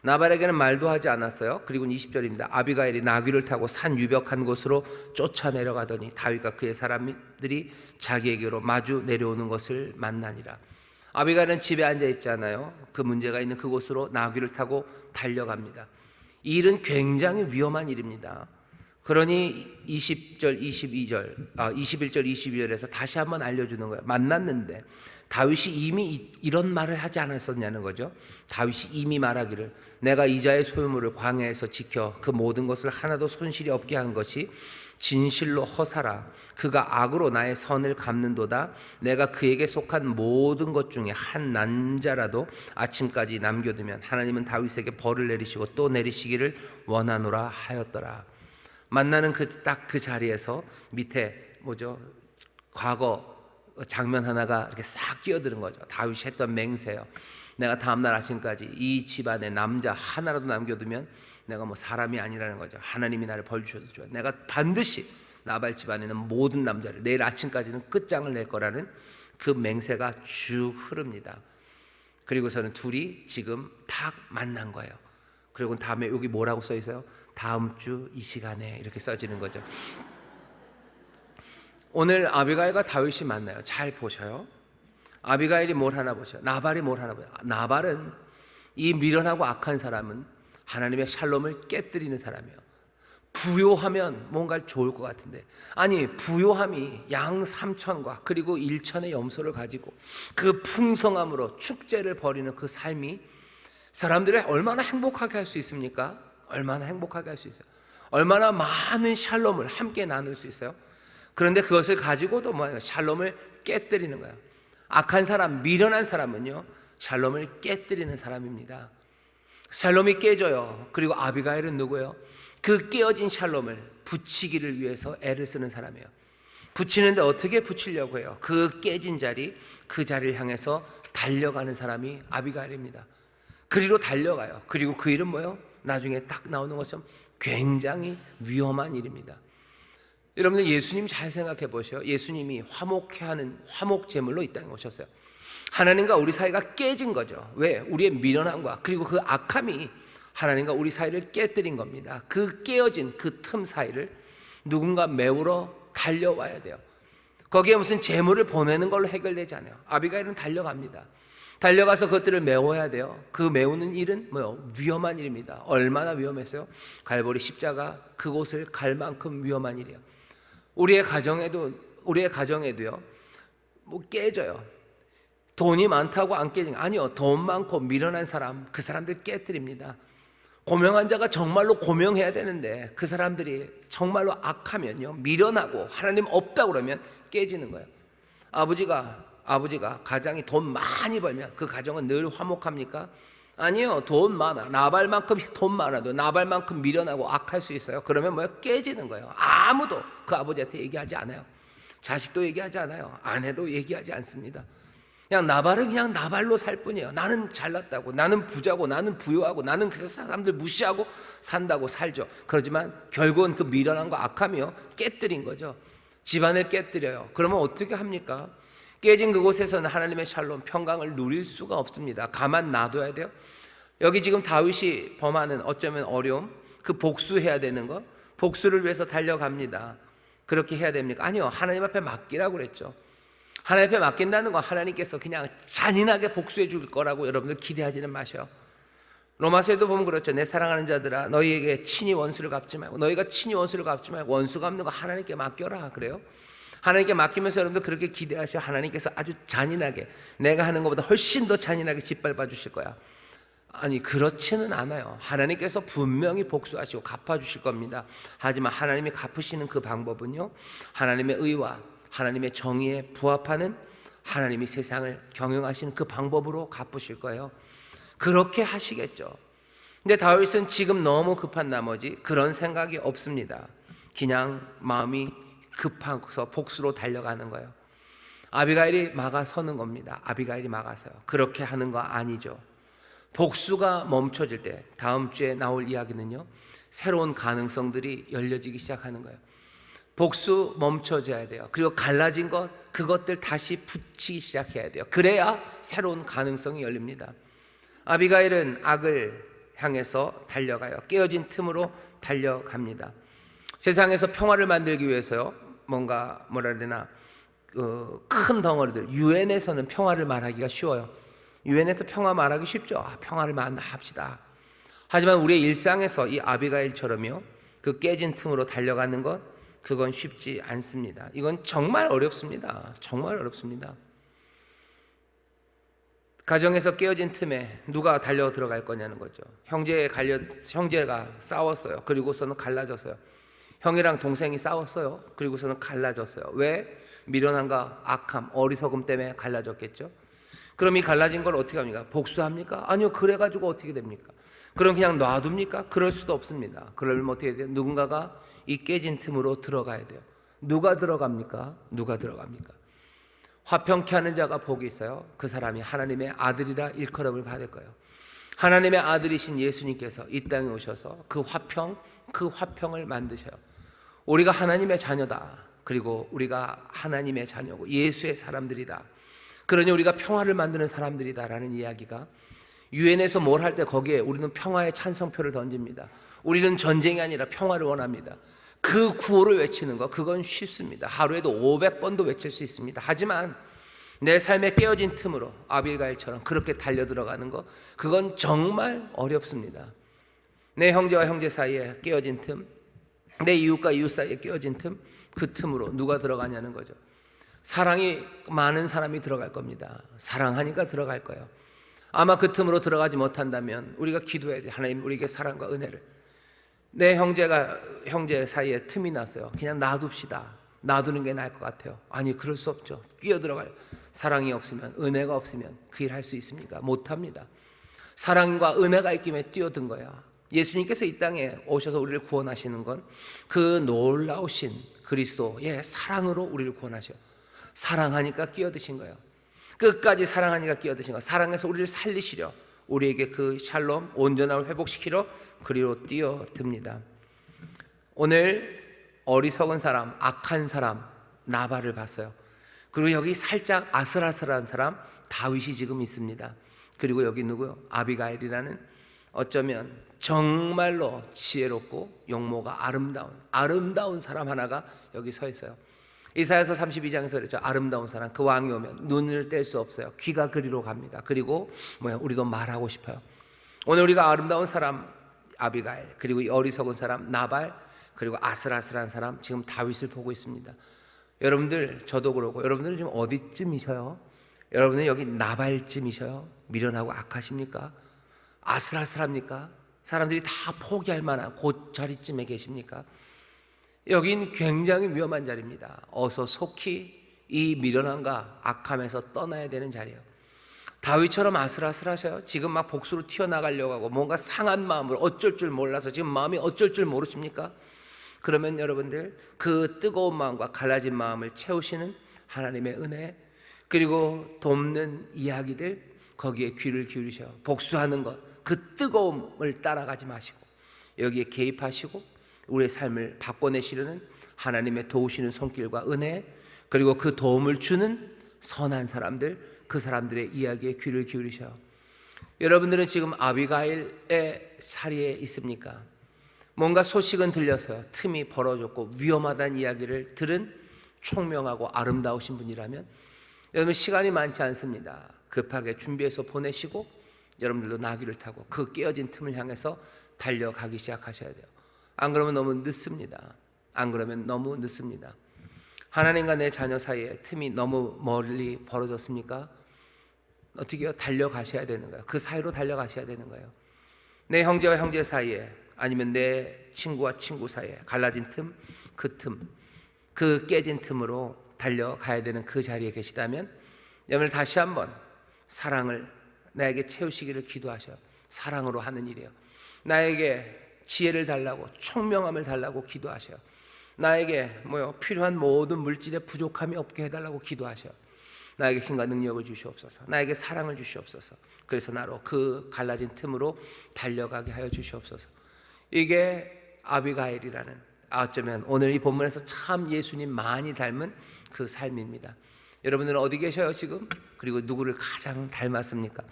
나발에게는 말도 하지 않았어요. 그리고 20절입니다. 아비가일이 나귀를 타고 산 유벽한 곳으로 쫓아내려가더니 다윗과 그의 사람들이 자기에게로 마주 내려오는 것을 만나니라. 아비가일은 집에 앉아 있잖아요. 그 문제가 있는 그곳으로 나귀를 타고 달려갑니다. 이 일은 굉장히 위험한 일입니다. 그러니 20절, 22절, 21절, 22절에서 다시 한번 알려주는 거예요. 만났는데 다윗이 이미 이런 말을 하지 않았었냐는 거죠. 다윗이 이미 말하기를 내가 이자의 소유물을 광야에서 지켜 그 모든 것을 하나도 손실이 없게 한 것이 진실로 허사라. 그가 악으로 나의 선을 갚는도다. 내가 그에게 속한 모든 것 중에 한 난자라도 아침까지 남겨두면 하나님은 다윗에게 벌을 내리시고 또 내리시기를 원하노라 하였더라. 만나는 딱 그 자리에서 밑에 과거 장면 하나가 이렇게 싹 끼어드는 거죠. 다윗이 했던 맹세요. 내가 다음날 아침까지 이 집안에 남자 하나라도 남겨두면 내가 사람이 아니라는 거죠. 하나님이 나를 벌 주셔도 좋아. 내가 반드시 나발 집안에는 모든 남자를 내일 아침까지는 끝장을 낼 거라는 그 맹세가 쭉 흐릅니다. 그리고서는 둘이 지금 딱 만난 거예요. 그리고 다음에 여기 뭐라고 써 있어요? 다음 주 이 시간에 이렇게 써지는 거죠. 오늘 아비가일과 다윗이 만나요. 잘 보셔요. 아비가일이 뭘 하나 보셔요. 나발이 뭘 하나 보세요. 나발은, 이 미련하고 악한 사람은 하나님의 샬롬을 깨뜨리는 사람이에요. 부요하면 뭔가 좋을 것 같은데, 아니 부요함이 양 3천과 그리고 1천의 염소를 가지고 그 풍성함으로 축제를 벌이는 그 삶이 사람들을 얼마나 행복하게 할 수 있습니까? 얼마나 행복하게 할 수 있어요? 얼마나 많은 샬롬을 함께 나눌 수 있어요? 그런데 그것을 가지고도 샬롬을 깨뜨리는 거예요. 악한 사람, 미련한 사람은요, 샬롬을 깨뜨리는 사람입니다. 샬롬이 깨져요. 그리고 아비가일은 누구예요? 그 깨어진 샬롬을 붙이기를 위해서 애를 쓰는 사람이에요. 붙이는데 어떻게 붙이려고 해요? 그 깨진 자리, 그 자리를 향해서 달려가는 사람이 아비가일입니다. 그리로 달려가요. 그리고 그 일은 뭐예요? 나중에 딱 나오는 것처럼 굉장히 위험한 일입니다. 여러분들 예수님 잘 생각해 보세요. 예수님이 화목해하는 화목 제물로 이 땅에 오셨어요. 하나님과 우리 사이가 깨진 거죠. 왜? 우리의 미련함과 그리고 그 악함이 하나님과 우리 사이를 깨뜨린 겁니다. 그 깨어진 그 틈 사이를 누군가 메우러 달려와야 돼요. 거기에 무슨 재물을 보내는 걸로 해결되지 않아요. 아비가일은 달려갑니다. 달려가서 그것들을 메워야 돼요. 그 메우는 일은 위험한 일입니다. 얼마나 위험했어요? 갈보리 십자가 그곳을 갈 만큼 위험한 일이에요. 우리의 가정에도요, 깨져요. 돈이 많다고 안 깨지는, 아니요, 돈 많고 미련한 사람, 그 사람들 깨뜨립니다. 고명한 자가 정말로 고명해야 되는데 그 사람들이 정말로 악하면요, 미련하고 하나님 없다 그러면 깨지는 거예요. 아버지가 가장이 돈 많이 벌면 그 가정은 늘 화목합니까? 아니요, 돈 많아, 나발만큼 돈 많아도 나발만큼 미련하고 악할 수 있어요. 그러면 깨지는 거예요. 아무도 그 아버지한테 얘기하지 않아요. 자식도 얘기하지 않아요. 아내도 얘기하지 않습니다. 그냥 나발은 그냥 나발로 살 뿐이에요. 나는 잘났다고, 나는 부자고, 나는 부유하고, 나는 그 사람들 무시하고 산다고 살죠. 그렇지만 결국은 그 미련함과 악함이요, 깨뜨린 거죠. 집안을 깨뜨려요. 그러면 어떻게 합니까? 깨진 그곳에서는 하나님의 샬롬, 평강을 누릴 수가 없습니다. 가만 놔둬야 돼요. 여기 지금 다윗이 범하는 어쩌면 어려움, 그 복수해야 되는 거, 복수를 위해서 달려갑니다. 그렇게 해야 됩니까? 아니요, 하나님 앞에 맡기라고 그랬죠. 하나님 앞에 맡긴다는 건 하나님께서 그냥 잔인하게 복수해 줄 거라고 여러분들 기대하지는 마셔요. 로마서에도 보면 그렇죠. 내 사랑하는 자들아, 너희에게 친히 원수를 갚지 말고, 너희가 친히 원수를 갚지 말고 원수 갚는 거 하나님께 맡겨라. 그래요? 하나님께 맡기면서 여러분들 그렇게 기대하셔. 하나님께서 아주 잔인하게, 내가 하는 것보다 훨씬 더 잔인하게 짓밟아 주실 거야. 아니, 그렇지는 않아요. 하나님께서 분명히 복수하시고 갚아주실 겁니다. 하지만 하나님이 갚으시는 그 방법은요, 하나님의 의와 하나님의 정의에 부합하는, 하나님이 세상을 경영하시는 그 방법으로 갚으실 거예요. 그렇게 하시겠죠. 근데 다윗은 지금 너무 급한 나머지 그런 생각이 없습니다. 그냥 마음이 급해서 복수로 달려가는 거예요. 아비가일이 막아서는 겁니다. 아비가일이 막아서요. 그렇게 하는 거 아니죠. 복수가 멈춰질 때 다음 주에 나올 이야기는요, 새로운 가능성들이 열려지기 시작하는 거예요. 복수 멈춰져야 돼요. 그리고 갈라진 것, 그것들 다시 붙이기 시작해야 돼요. 그래야 새로운 가능성이 열립니다. 아비가일은 악을 향해서 달려가요. 깨어진 틈으로 달려갑니다. 세상에서 평화를 만들기 위해서요, 뭐라 해야 되나, 큰 덩어리들, 유엔에서는 평화를 말하기가 쉬워요. 유엔에서 평화 말하기 쉽죠. 평화를 합시다. 하지만 우리의 일상에서 이 아비가일처럼요, 그 깨진 틈으로 달려가는 것, 그건 쉽지 않습니다. 이건 정말 어렵습니다. 정말 어렵습니다. 가정에서 깨어진 틈에 누가 달려 들어갈 거냐는 거죠. 형제가 싸웠어요. 그리고서는 갈라졌어요. 형이랑 동생이 싸웠어요. 그리고서는 갈라졌어요. 왜? 미련함과 악함, 어리석음 때문에 갈라졌겠죠. 그럼 이 갈라진 걸 어떻게 합니까? 복수합니까? 아니요. 그래가지고 어떻게 됩니까? 그럼 그냥 놔둡니까? 그럴 수도 없습니다. 그러면 어떻게 돼요? 누군가가 이 깨진 틈으로 들어가야 돼요. 누가 들어갑니까? 누가 들어갑니까? 화평케 하는 자가 복이 있어요. 그 사람이 하나님의 아들이라 일컬음을 받을 거예요. 하나님의 아들이신 예수님께서 이 땅에 오셔서 그 화평을 만드셔요. 우리가 하나님의 자녀다. 그리고 우리가 하나님의 자녀고 예수의 사람들이다. 그러니 우리가 평화를 만드는 사람들이다라는 이야기가 유엔에서 뭘 할 때 거기에 우리는 평화의 찬성표를 던집니다. 우리는 전쟁이 아니라 평화를 원합니다. 그 구호를 외치는 거, 그건 쉽습니다. 하루에도 500번도 외칠 수 있습니다. 하지만 내 삶에 깨어진 틈으로 아빌가일처럼 그렇게 달려 들어가는 거, 그건 정말 어렵습니다. 내 형제와 형제 사이에 깨어진 틈, 내 이웃과 이웃 사이에 깨어진 틈, 그 틈으로 누가 들어가냐는 거죠. 사랑이 많은 사람이 들어갈 겁니다. 사랑하니까 들어갈 거예요. 아마 그 틈으로 들어가지 못한다면 우리가 기도해야 돼요. 하나님, 우리에게 사랑과 은혜를. 내 형제 사이에 틈이 났어요. 그냥 놔둡시다. 놔두는 게 나을 것 같아요. 아니, 그럴 수 없죠. 끼어들어갈 사랑이 없으면, 은혜가 없으면 그 일 할 수 있습니까? 못합니다. 사랑과 은혜가 있기에 뛰어든 거야. 예수님께서 이 땅에 오셔서 우리를 구원하시는 건 그 놀라우신 그리스도의 사랑으로 우리를 구원하셔. 사랑하니까 끼어드신 거예요. 끝까지 사랑하니까 끼어드신 거예요. 사랑해서 우리를 살리시려, 우리에게 그 샬롬, 온전함을 회복시키려 그리로 뛰어듭니다. 오늘 어리석은 사람, 악한 사람 나발을 봤어요. 그리고 여기 살짝 아슬아슬한 사람 다윗이 지금 있습니다. 그리고 여기 누구요? 아비가일이라는 어쩌면 정말로 지혜롭고 용모가 아름다운 사람 하나가 여기 서 있어요. 이사야서 32장에서 그랬죠. 아름다운 사람, 그 왕이 오면 눈을 뗄 수 없어요. 귀가 그리로 갑니다. 그리고 우리도 말하고 싶어요. 오늘 우리가 아름다운 사람 아비가일, 그리고 이 어리석은 사람 나발, 그리고 아슬아슬한 사람 지금 다윗을 보고 있습니다. 여러분들, 저도 그러고 여러분들은 지금 어디쯤이셔요? 여러분은 여기 나발쯤이셔요? 미련하고 악하십니까? 아슬아슬합니까? 사람들이 다 포기할 만한 그 자리쯤에 계십니까? 여긴 굉장히 위험한 자리입니다. 어서 속히 이 미련함과 악함에서 떠나야 되는 자리예요. 다윗처럼 아슬아슬하셔요. 지금 막 복수로 튀어나가려고 하고 뭔가 상한 마음을 어쩔 줄 몰라서 지금 마음이 어쩔 줄 모르십니까? 그러면 여러분들, 그 뜨거운 마음과 갈라진 마음을 채우시는 하나님의 은혜, 그리고 돕는 이야기들, 거기에 귀를 기울이셔요. 복수하는 것, 그 뜨거움을 따라가지 마시고 여기에 개입하시고 우리의 삶을 바꿔내시려는 하나님의 도우시는 손길과 은혜, 그리고 그 도움을 주는 선한 사람들, 그 사람들의 이야기에 귀를 기울이셔요. 여러분들은 지금 아비가일의 자리에 있습니까? 뭔가 소식은 들려서요, 틈이 벌어졌고 위험하다는 이야기를 들은 총명하고 아름다우신 분이라면 여러분, 시간이 많지 않습니다. 급하게 준비해서 보내시고 여러분들도 나귀를 타고 그 깨어진 틈을 향해서 달려가기 시작하셔야 돼요. 안 그러면 너무 늦습니다. 안 그러면 너무 늦습니다. 하나님과 내 자녀 사이에 틈이 너무 멀리 벌어졌습니까? 어떻게 해요? 달려가셔야 되는 거예요. 그 사이로 달려가셔야 되는 거예요. 내 형제와 형제 사이에, 아니면 내 친구와 친구 사이에 갈라진 틈, 그 깨진 틈으로 달려가야 되는 그 자리에 계시다면 여러분, 다시 한번 사랑을 나에게 채우시기를 기도하셔요. 사랑으로 하는 일이에요. 나에게 지혜를 달라고, 총명함을 달라고 기도하셔요. 나에게 필요한 모든 물질의 부족함이 없게 해달라고 기도하셔요. 나에게 힘과 능력을 주시옵소서. 나에게 사랑을 주시옵소서. 그래서 나로 그 갈라진 틈으로 달려가게 하여 주시옵소서. 이게 아비가일이라는, 어쩌면 오늘 이 본문에서 참 예수님 많이 닮은 그 삶입니다. 여러분들은 어디 계셔요 지금? 그리고 누구를 가장 닮았습니까?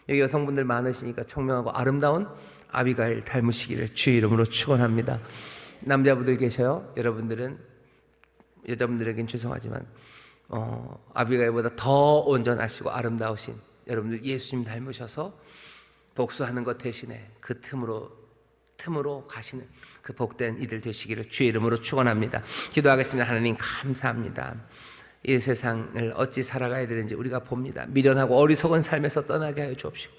여기 여성분들 많으시니까 총명하고 아름다운 아비가일 닮으시기를 주의 이름으로 축원합니다. 남자분들 계셔요? 여자분들에겐 죄송하지만 아비가일보다 더 온전하시고 아름다우신 여러분들 예수님 닮으셔서 복수하는 것 대신에 그 틈으로 가시는 그 복된 이들 되시기를 주의 이름으로 축원합니다. 기도하겠습니다. 하나님 감사합니다. 이 세상을 어찌 살아가야 되는지 우리가 봅니다. 미련하고 어리석은 삶에서 떠나게 하여 주옵시고,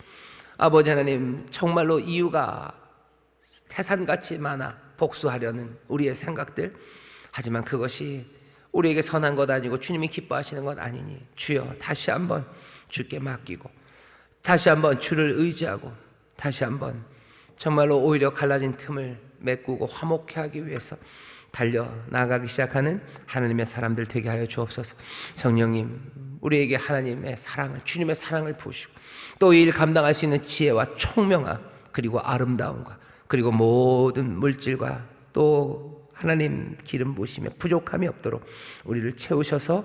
아버지 하나님, 정말로 이유가 태산같이 많아 복수하려는 우리의 생각들, 하지만 그것이 우리에게 선한 것 아니고 주님이 기뻐하시는 것 아니니 주여 다시 한번 주께 맡기고, 다시 한번 주를 의지하고, 다시 한번 정말로 오히려 갈라진 틈을 메꾸고 화목케 하기 위해서 달려나가기 시작하는 하나님의 사람들 되게 하여 주옵소서. 성령님, 우리에게 하나님의 사랑을, 주님의 사랑을 부으시고, 또 이 일 감당할 수 있는 지혜와 총명함, 그리고 아름다움과, 그리고 모든 물질과 또 하나님 기름 부으심에 부족함이 없도록 우리를 채우셔서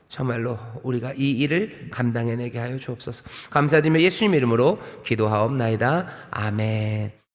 정말로 우리가 이 일을 감당해내게 하여 주옵소서. 감사드리며 예수님 이름으로 기도하옵나이다. 아멘.